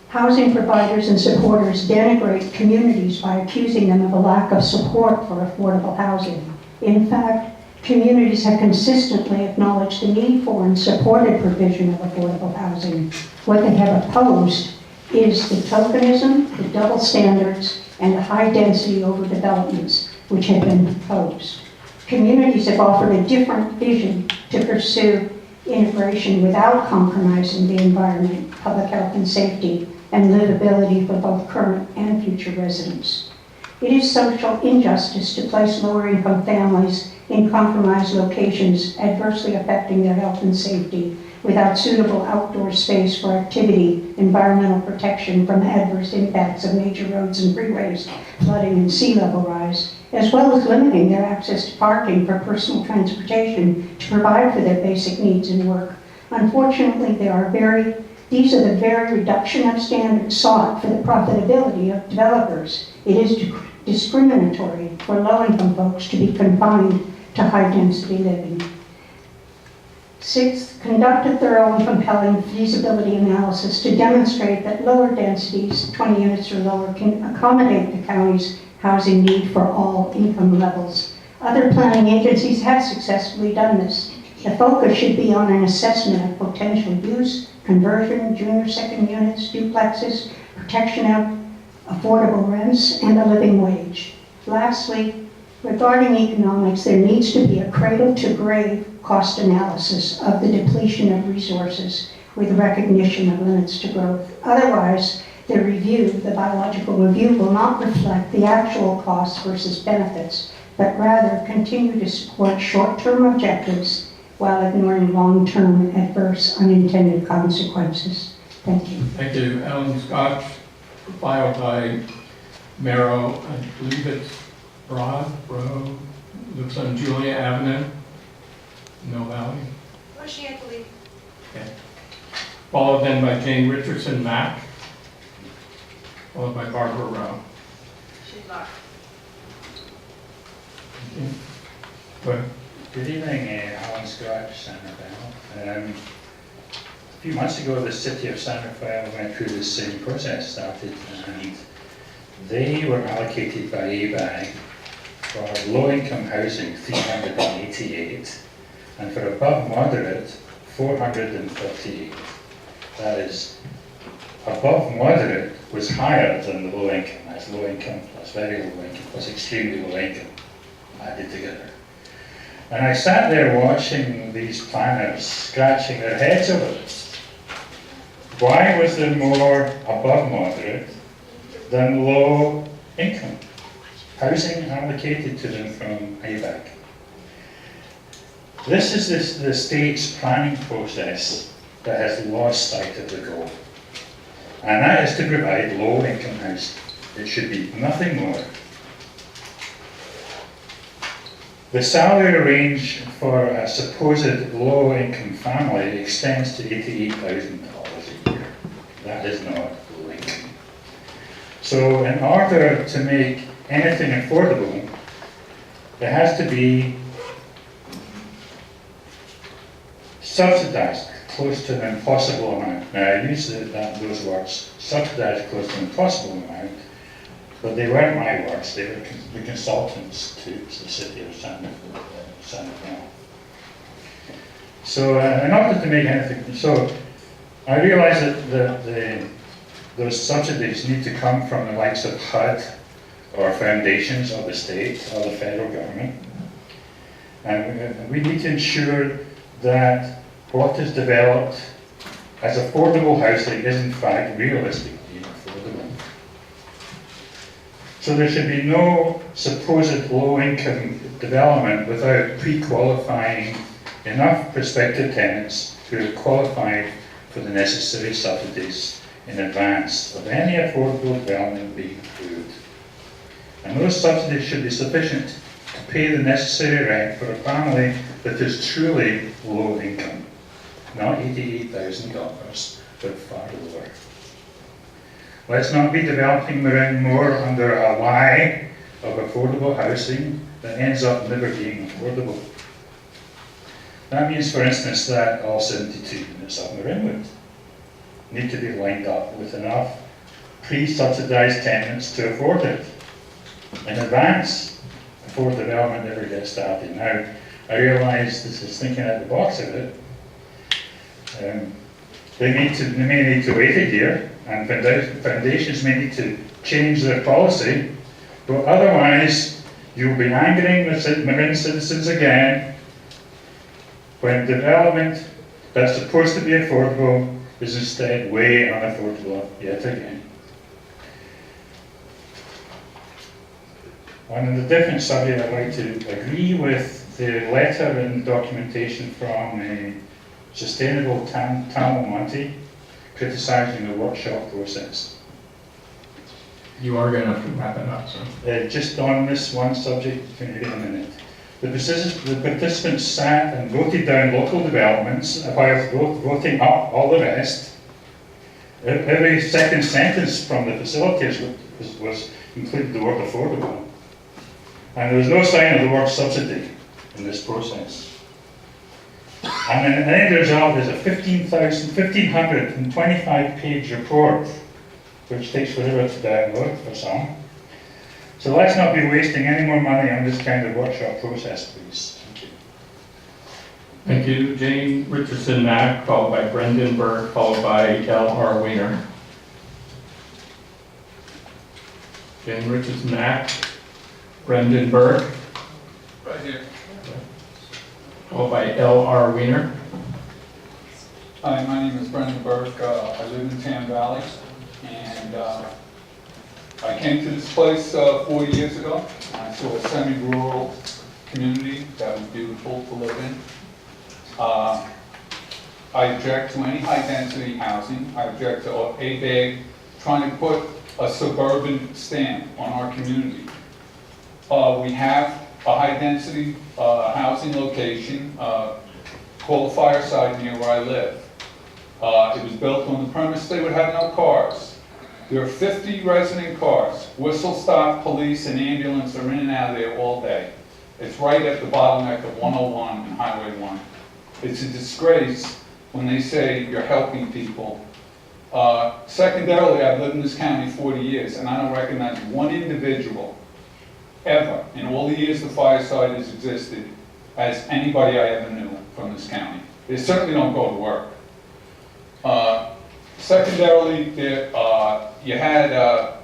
S: housing providers and supporters denigrate communities by accusing them of a lack of support for affordable housing. In fact, communities have consistently acknowledged the need for and supported provision of affordable housing. What they have opposed is the tokenism, the double standards, and the high density overdevelopments which had been proposed. Communities have offered a different vision to pursue integration without compromising the environment, public health and safety, and livability for both current and future residents. It is social injustice to place lower-income families in compromised locations, adversely affecting their health and safety, without suitable outdoor space for activity, environmental protection from adverse impacts of major roads and freeways, flooding and sea level rise, as well as limiting their access to parking for personal transportation to provide for their basic needs and work. Unfortunately, these are the very reduction of standards sought for the profitability of developers. It is discriminatory for low-income folks to be confined to high-density living. Sixth, conduct a thorough and compelling feasibility analysis to demonstrate that lower densities, 20 units or lower, can accommodate the county's housing need for all income levels. Other planning agencies have successfully done this. The focus should be on an assessment of potential use, conversion, junior second units, duplexes, protection of affordable rents, and a living wage. Lastly, regarding economics, there needs to be a cradle-to-grave cost analysis of the depletion of resources with recognition of limits to growth. Otherwise, the biological review will not reflect the actual costs versus benefits, but rather continue to support short-term objectives while ignoring long-term adverse unintended consequences. Thank you.
B: Thank you. Ellen Scotch, filed by Marrow, I believe it's Broad Road, looks on Julia Avenue, Mill Valley.
I: Oh, she had to leave.
B: Okay. Followed then by Jane Richardson Mack, followed by Barbara Rowe.
I: She's not.
B: Okay. Go ahead.
T: Good evening, Alan Scott, San Rafael. A few months ago, the city of San Rafael went through the same process, started, and they were allocated by ABAG for low-income housing 388, and for above moderate 438. That is, above moderate was higher than the low income. That's low income plus very low income plus extremely low income added together. And I sat there watching these planners scratching their heads over this. Why was there more above moderate than low income housing allocated to them from ABAC? This is the state's planning process that has lost sight of the goal. And that is to provide low income housing. It should be nothing more. The salary range for a supposed low-income family extends to $88,000 a year. That is not low income. So in order to make anything affordable, it has to be subsidized close to an impossible amount. Now I use those words, subsidized close to an impossible amount, but they weren't my words, they were the consultants to the city of San Rafael. So in order to make anything, so I realize that those subsidies need to come from the likes of HUD or foundations of the state or the federal government. And we need to ensure that what is developed as affordable housing is in fact realistically affordable. So there should be no supposed low-income development without pre-qualifying enough prospective tenants who are qualified for the necessary subsidies in advance of any affordable development being approved. And those subsidies should be sufficient to pay the necessary rent for a family that is truly low income, not $88,000, but far lower. Let's not be developing Marin more under a lie of affordable housing that ends up never being affordable. That means, for instance, that all 72 units of Marinwood need to be lined up with enough pre-subsidized tenants to afford it in advance before development ever gets started. Now, I realize this is thinking out the box of it. They may need to wait a year, and foundations may need to change their policy, but otherwise You'll be angering the Marin citizens again when development that's supposed to be affordable is instead way unaffordable yet again. On a different subject, I'd like to agree with the letter and documentation from Sustainable Tamil Monty criticising the workshop process.
B: You are going to have to wrap it up, so.
T: Just on this one subject, you can hear in a minute. The participants sat and voted down local developments while voting up all the rest. Every second sentence from the facilities was included the word affordable. And there was no sign of the word subsidy in this process. And the end result is a 1,525-page report, which takes forever to download for some. So let's not be wasting any more money on this kind of workshop process, please. Thank you.
B: Thank you. Jane Richardson Mack, followed by Brendan Burke, followed by L.R. Weiner. Jane Richardson Mack, Brendan Burke.
F: Right here.
B: Followed by L.R. Weiner.
F: Hi, my name is Brendan Burke. I live in Tam Valley, and I came to this place 4 years ago. I saw a semi-rural community that was beautiful to live in. I object to any high-density housing. I object to ABAG trying to put a suburban stamp on our community. We have a high-density housing location called the Fireside near where I live. It was built on the premise they would have no cars. There are 50 resident cars. Whistle stop, police, and ambulance are in and out of there all day. It's right at the bottleneck of 101 and Highway 1. It's a disgrace when they say you're helping people. Secondarily, I've lived in this county 40 years, and I don't recognize one individual ever, in all the years the Fireside has existed, as anybody I ever knew from this county. They certainly don't go to work. Secondarily, you had a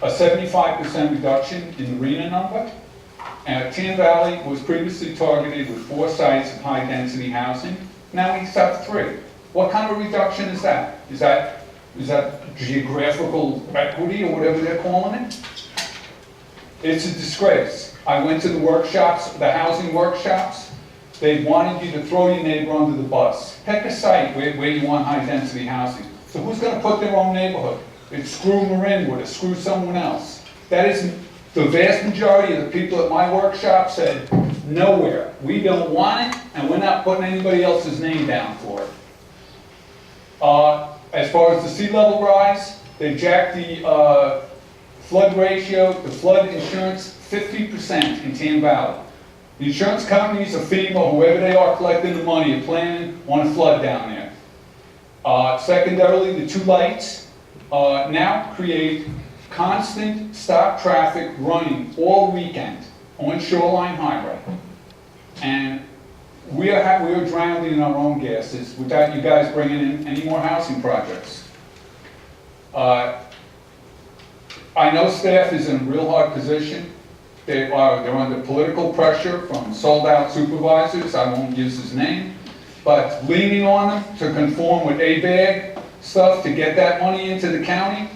F: 75% reduction in the RENA number. Tam Valley was previously targeted with 4 sites of high-density housing. Now we have 3. What kind of reduction is that? Is that geographical equity or whatever they're calling it? It's a disgrace. I went to the workshops, the housing workshops. They wanted you to throw your neighbor under the bus. Pick a site where you want high-density housing. So who's going to put their own neighborhood? It's screw Marinwood, or screw someone else. That is the vast majority of the people at my workshop said, nowhere. We don't want it, and we're not putting anybody else's name down for it. As far as the sea level rise, they jacked the flood ratio, the flood insurance, 50% in Tam Valley. The insurance companies, FEMA, whoever they are collecting the money, are planning on a flood down there. Secondarily, the 2 lights now create constant stop traffic running all weekend on Shoreline Highway. And we are drowning in our own gases without you guys bringing in any more housing projects. I know staff is in a real hard position. They're under political pressure from sold-out supervisors, I won't use his name, but leaning on them to conform with ABAG stuff to get that money into the county.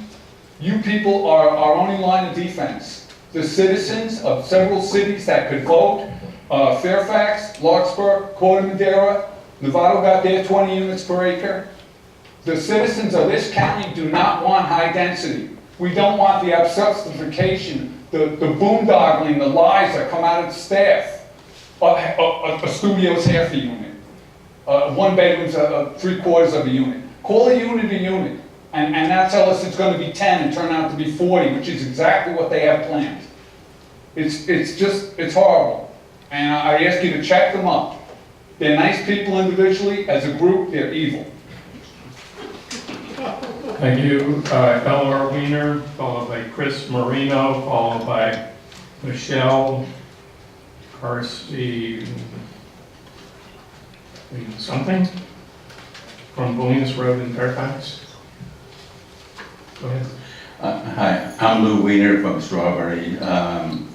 F: You people are our only line of defense. The citizens of several cities that could vote, Fairfax, Larkspur, Corte Madera, Novato got their 20 units per acre. The citizens of this county do not want high density. We don't want the obfuscation, the boondoggling, the lies that come out of the staff. A studio's half a unit. 1 bedroom's 3/4 of a unit. Call a unit, and now tell us it's going to be 10 and turn out to be 40, which is exactly what they have planned. It's horrible. And I ask you to check them up. They're nice people individually. As a group, they're evil.
B: Thank you. L.R. Weiner, followed by Chris Marino, followed by Michelle Carsey something from Bolinas Road in Fairfax. Go ahead.
U: Hi, I'm Lou Weiner from Strawberry. Not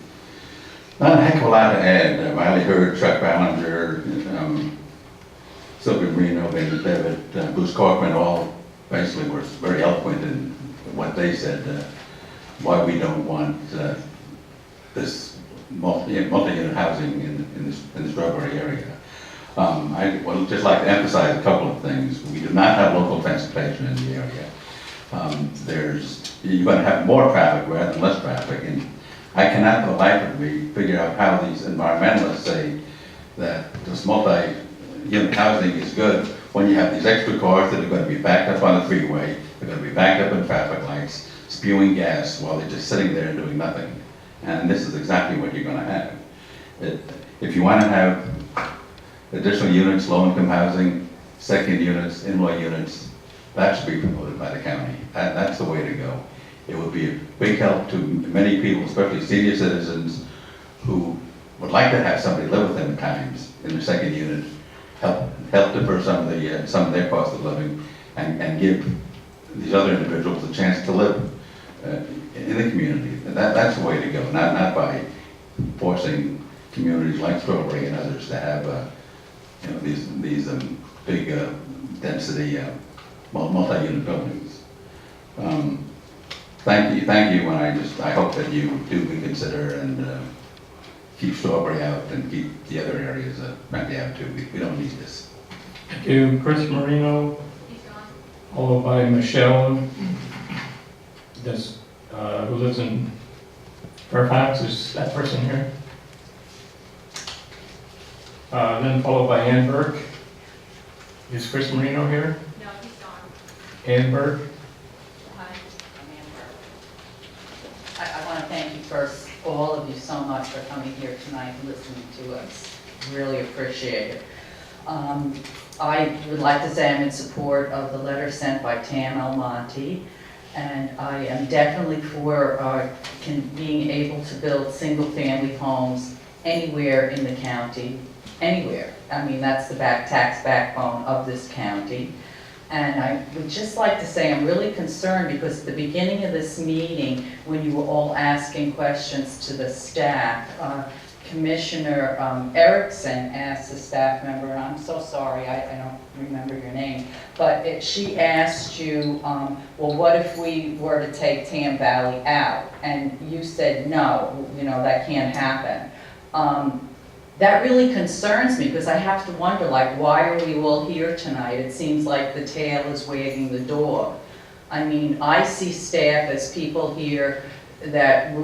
U: a heck of a lot to add. Riley Hurd, Chuck Ballinger, Sylvia Marino, David Devitt, Bruce Corcoran, all basically were very eloquent in what they said, why we don't want this multi-unit housing in the Strawberry area. I would just like to emphasize a couple of things. We do not have local transportation in the area. You're going to have more traffic rather than less traffic, and I cannot for the life of me figure out how these environmentalists say that this multi-unit housing is good when you have these extra cars that are going to be backed up on the freeway, they're going to be backed up in traffic lights, spewing gas while they're just sitting there doing nothing. And this is exactly what you're going to have. If you want to have additional units, low-income housing, second units, in-law units, that should be promoted by the county. That's the way to go. It would be a big help to many people, especially senior citizens, who would like to have somebody live with them at times in the second unit, help defer some of their cost of living, and give these other individuals a chance to live in the community. That's the way to go, not by forcing communities like Strawberry and others to have these big density multi-unit buildings. Thank you, and I hope that you do reconsider and keep Strawberry out and keep the other areas frankly out too. We don't need this.
B: Thank you, Chris Marino, followed by Michelle, who lives in Fairfax. Is that person here? Then followed by Ann Burke. Is Chris Marino here?
I: No, he's gone.
B: Ann Burke.
V: Hi, I'm Ann Burke. I want to thank you first, all of you so much for coming here tonight and listening to us. Really appreciate it. I would like to say I'm in support of the letter sent by Tam Almonte, and I am definitely for being able to build single-family homes anywhere in the county, anywhere. I mean, that's the tax backbone of this county. And I would just like to say I'm really concerned because at the beginning of this meeting, when you were all asking questions to the staff, Commissioner Erickson asked the staff member, and I'm so sorry, I don't remember your name, but she asked you, well, what if we were to take Tam Valley out? And you said, no, that can't happen. That really concerns me because I have to wonder, like, why are we all here tonight? It seems like the tail is wagging the dog. I mean, I see staff as people here that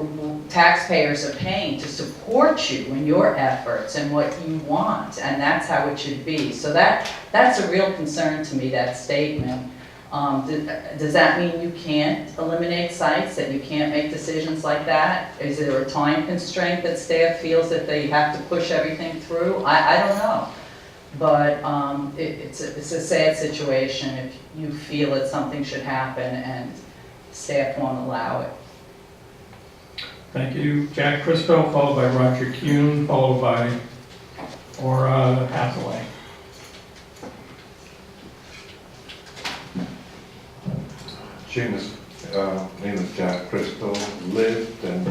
V: taxpayers are paying to support you in your efforts and what you want, and that's how it should be. So that's a real concern to me, that statement. Does that mean you can't eliminate sites, that you can't make decisions like that? Is there a time constraint that staff feels that they have to push everything through? I don't know. But it's a sad situation if you feel that something should happen and staff won't allow it.
B: Thank you, Jack Christo, followed by Roger Kuhn, followed by Ora Hathaway.
W: Name is Jack Christo, lived and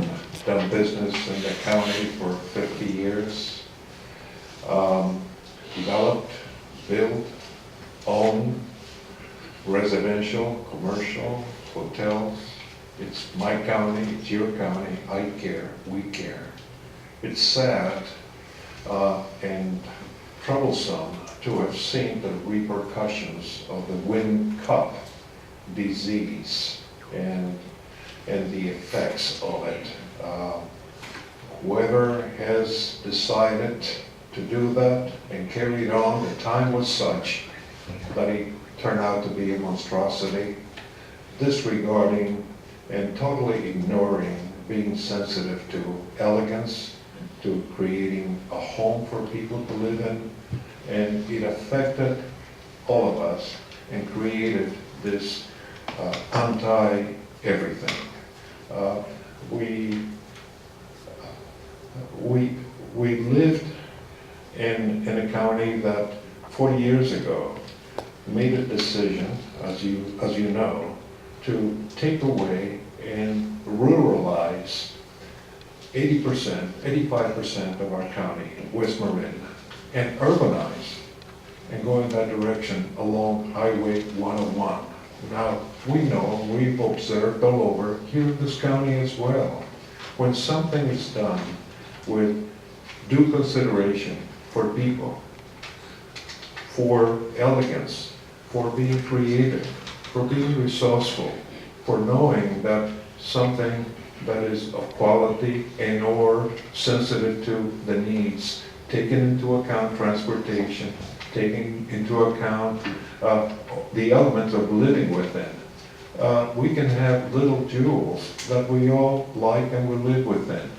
W: done business in the county for 50 years. Developed, built, owned, residential, commercial, hotels. It's my county, it's your county, I care, we care. It's sad and troublesome to have seen the repercussions of the wind cup disease and the effects of it. Whoever has decided to do that and carried on, the time was such that it turned out to be a monstrosity, disregarding and totally ignoring being sensitive to elegance, to creating a home for people to live in, and it affected all of us and created this anti-everything. We lived in a county that 40 years ago made a decision, as you know, to take away and ruralize 80%, 85% of our county, West Marin, and urbanize and go in that direction along Highway 101. Now, we know, we've observed all over, here in this county as well, when something is done with due consideration for people, for elegance, for being creative, for being resourceful, for knowing that something that is of quality and or sensitive to the needs, taking into account transportation, taking into account the elements of living within. We can have little jewels that we all like and we live within.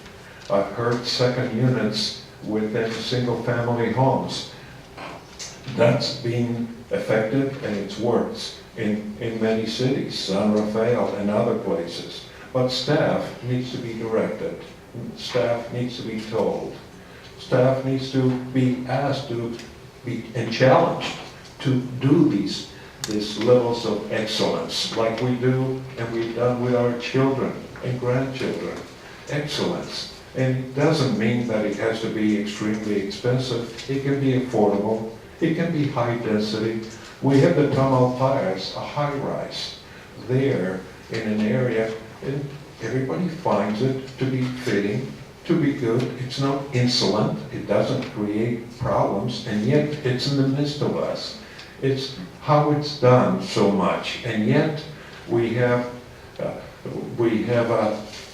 W: I've heard second units within single-family homes. That's been effective and it works in many cities, San Rafael and other places. But staff needs to be directed. Staff needs to be told. Staff needs to be asked to be and challenged to do these levels of excellence like we do and we've done with our children and grandchildren. Excellence. And it doesn't mean that it has to be extremely expensive. It can be affordable. It can be high density. We have the Tunnel Pires, a high rise there in an area, and everybody finds it to be fitting, to be good. It's not insolent. It doesn't create problems, and yet it's in the midst of us. It's how it's done so much, and yet we have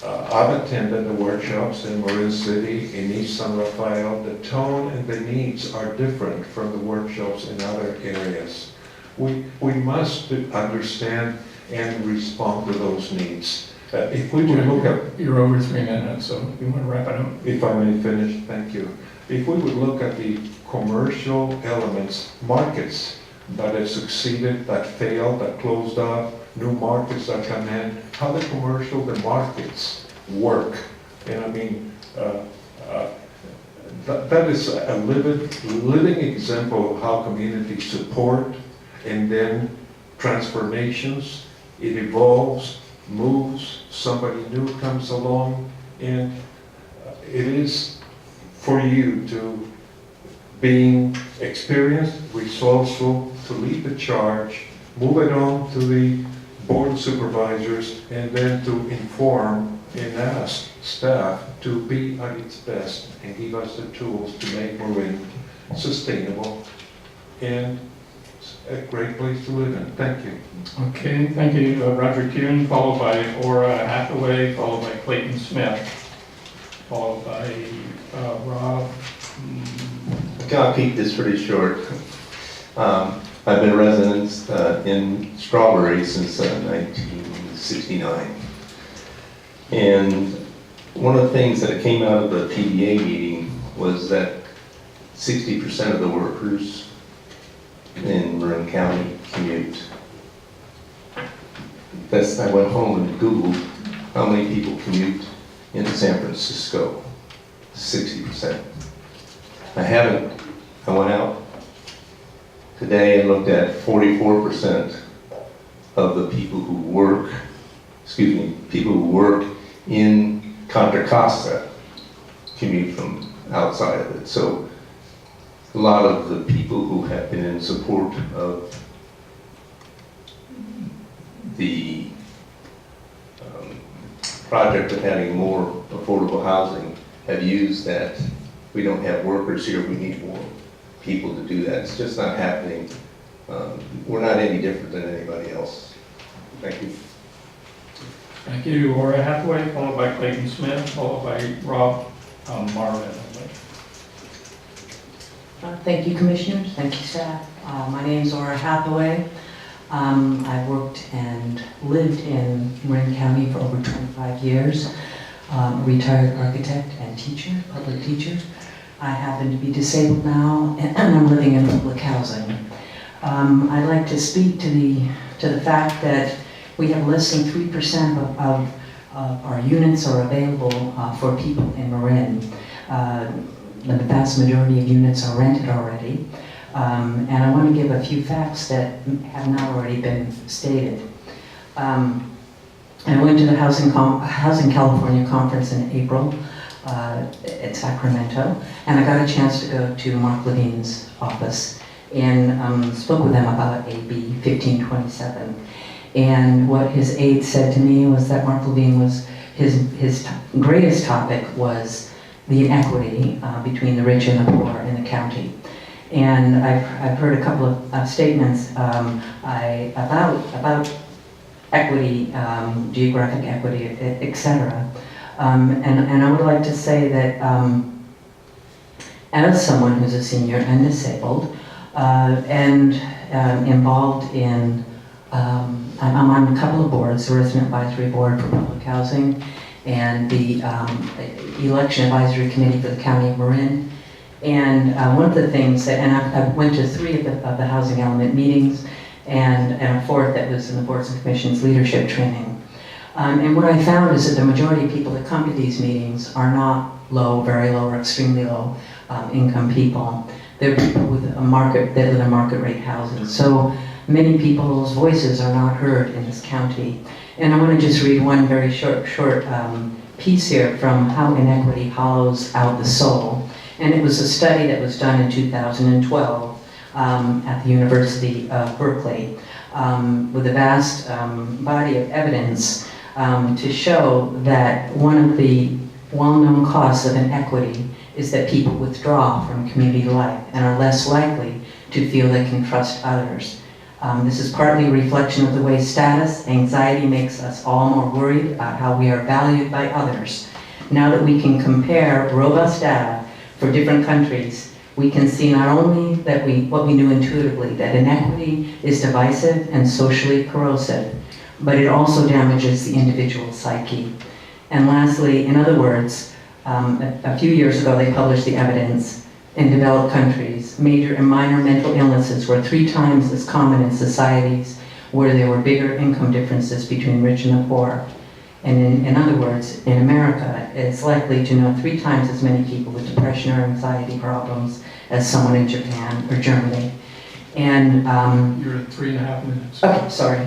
W: I've attended the workshops in Marin City, in East San Rafael. The tone and the needs are different from the workshops in other areas. We must understand and respond to those needs. If we would look at...
B: You're over 3 minutes, so you want to wrap it up?
W: If I may finish, thank you. If we would look at the commercial elements, markets that have succeeded, that failed, that closed up, new markets that come in, how the markets work. And I mean, that is a living example of how communities support and then transformations. It evolves, moves, somebody new comes along, and it is for you to being experienced, resourceful, to lead the charge, move it on to the board of supervisors, and then to inform and ask staff to be at its best and give us the tools to make Marin sustainable and a great place to live in. Thank you.
B: Okay, thank you, Roger Kuhn, followed by Ora Hathaway, followed by Clayton Smith, followed by Rob.
C: I'll keep this pretty short. I've been a resident in Strawberry since 1969. And one of the things that came out of the PDA meeting was that 60% of the workers in Marin County commute. I went home and Googled how many people commute into San Francisco. 60%. I went out today and looked at 44% of the people who work in Contra Costa commute from outside of it. So a lot of the people who have been in support of the project of having more affordable housing have used that. We don't have workers here, we need more people to do that. It's just not happening. We're not any different than anybody else. Thank you.
B: Thank you, Ora Hathaway, followed by Clayton Smith, followed by Rob Marvin.
D: Thank you, Commissioners. Thank you, staff. My name is Ora Hathaway. I worked and lived in Marin County for over 25 years. Retired architect and teacher, public teacher. I happen to be disabled now, and I'm living in public housing. I'd like to speak to the fact that we have less than 3% of our units are available for people in Marin. The vast majority of units are rented already. And I want to give a few facts that have not already been stated. I went to the Housing California conference in April at Sacramento, and I got a chance to go to Mark Levine's office and spoke with them about AB 1527. And what his aide said to me was that Mark Levine was, his greatest topic was the inequity between the rich and the poor in the county. And I've heard a couple of statements about equity, geographic equity, etc. And I would like to say that as someone who's a senior and disabled and involved in, I'm on a couple of boards, the Resident Advisory Board for Public Housing and the Election Advisory Committee for the County of Marin. And one of the things that, and I went to 3 of the housing element meetings and a 4th that was in the Boards and Commissions leadership training. And what I found is that the majority of people that come to these meetings are not low, very low, or extremely low income people. They're people with a market, that live in market rate housing. So many people's voices are not heard in this county. And I want to just read one very short piece here from How Inequity Hollows Out the Soul. And it was a study that was done in 2012 at the University of Berkeley with a vast body of evidence to show that one of the well-known costs of inequity is that people withdraw from community life and are less likely to feel they can trust others. This is partly a reflection of the way status, anxiety makes us all more worried about how we are valued by others. Now that we can compare robust data for different countries, we can see not only that what we knew intuitively, that inequity is divisive and socially corrosive, but it also damages the individual psyche. And lastly, in other words, a few years ago they published the evidence in developed countries. Major and minor mental illnesses were 3 times as common in societies where there were bigger income differences between rich and the poor. And in other words, in America, it's likely to know 3 times as many people with depression or anxiety problems as someone in Japan or Germany. And
B: you're at 3.5 minutes.
D: Okay, sorry.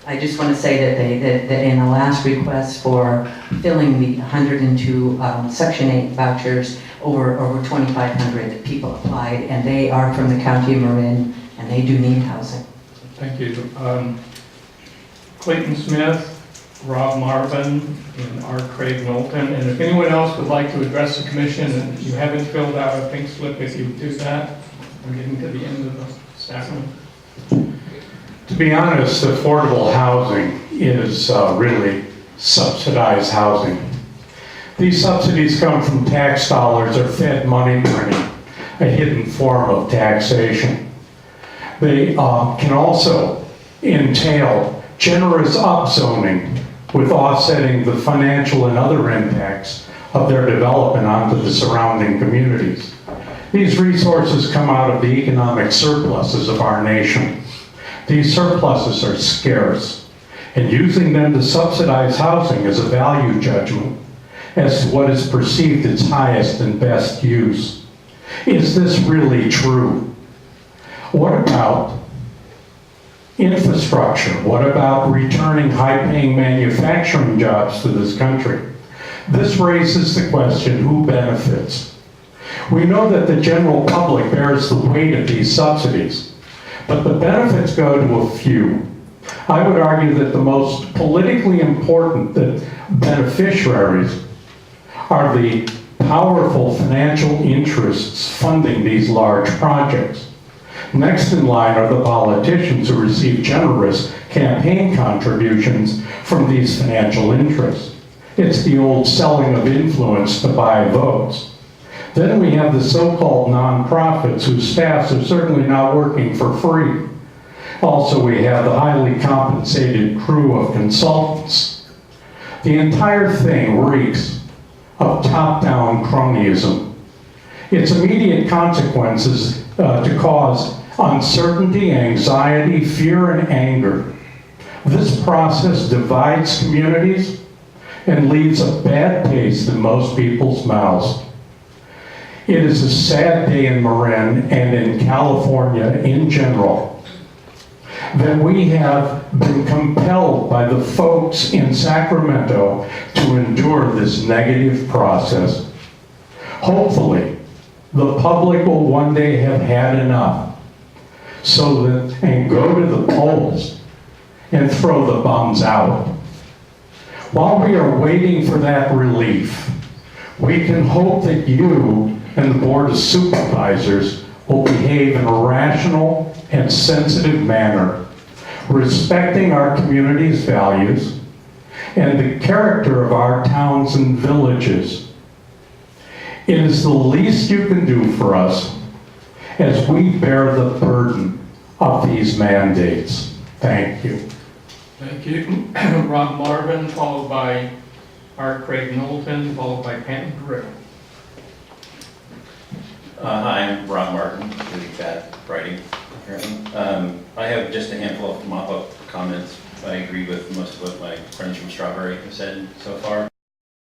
D: I just want to say that in the last request for filling the 102 Section 8 vouchers, over 2,500 people applied, and they are from the County of Marin, and they do need housing.
B: Thank you. Clayton Smith, Rob Marvin, and R. Craig Knowlton. And if anyone else would like to address the commission and you haven't filled out a pink slip, if you do that, I'm getting to the end of the statement.
E: To be honest, affordable housing is really subsidized housing. These subsidies come from tax dollars or Fed money printing, a hidden form of taxation. They can also entail generous upzoning with offsetting the financial and other impacts of their development onto the surrounding communities. These resources come out of the economic surpluses of our nation. These surpluses are scarce, and using them to subsidize housing is a value judgment as to what is perceived its highest and best use. Is this really true? What about infrastructure? What about returning high-paying manufacturing jobs to this country? This raises the question, who benefits? We know that the general public bears the weight of these subsidies, but the benefits go to a few. I would argue that the most politically important beneficiaries are the powerful financial interests funding these large projects. Next in line are the politicians who receive generous campaign contributions from these financial interests. It's the old selling of influence to buy votes. Then we have the so-called nonprofits whose staffs are certainly not working for free. Also, we have the highly compensated crew of consultants. The entire thing reeks of top-down cronyism. Its immediate consequences to cause uncertainty, anxiety, fear, and anger. This process divides communities and leaves a bad taste in most people's mouths. It is a sad day in Marin and in California in general. that we have been compelled by the folks in Sacramento to endure this negative process. Hopefully, the public will one day have had enough and go to the polls and throw the bums out. While we are waiting for that relief, we can hope that you and the Board of Supervisors will behave in a rational and sensitive manner, respecting our community's values and the character of our towns and villages. It is the least you can do for us as we bear the burden of these mandates. Thank you.
B: Thank you. Rob Marvin, followed by Art Craig Knowlton, followed by Pam Grill.
G: Hi, I'm Rob Martin, really bad writing, apparently. I have just a handful of mop-up comments. I agree with most of what my friends from Strawberry have said so far.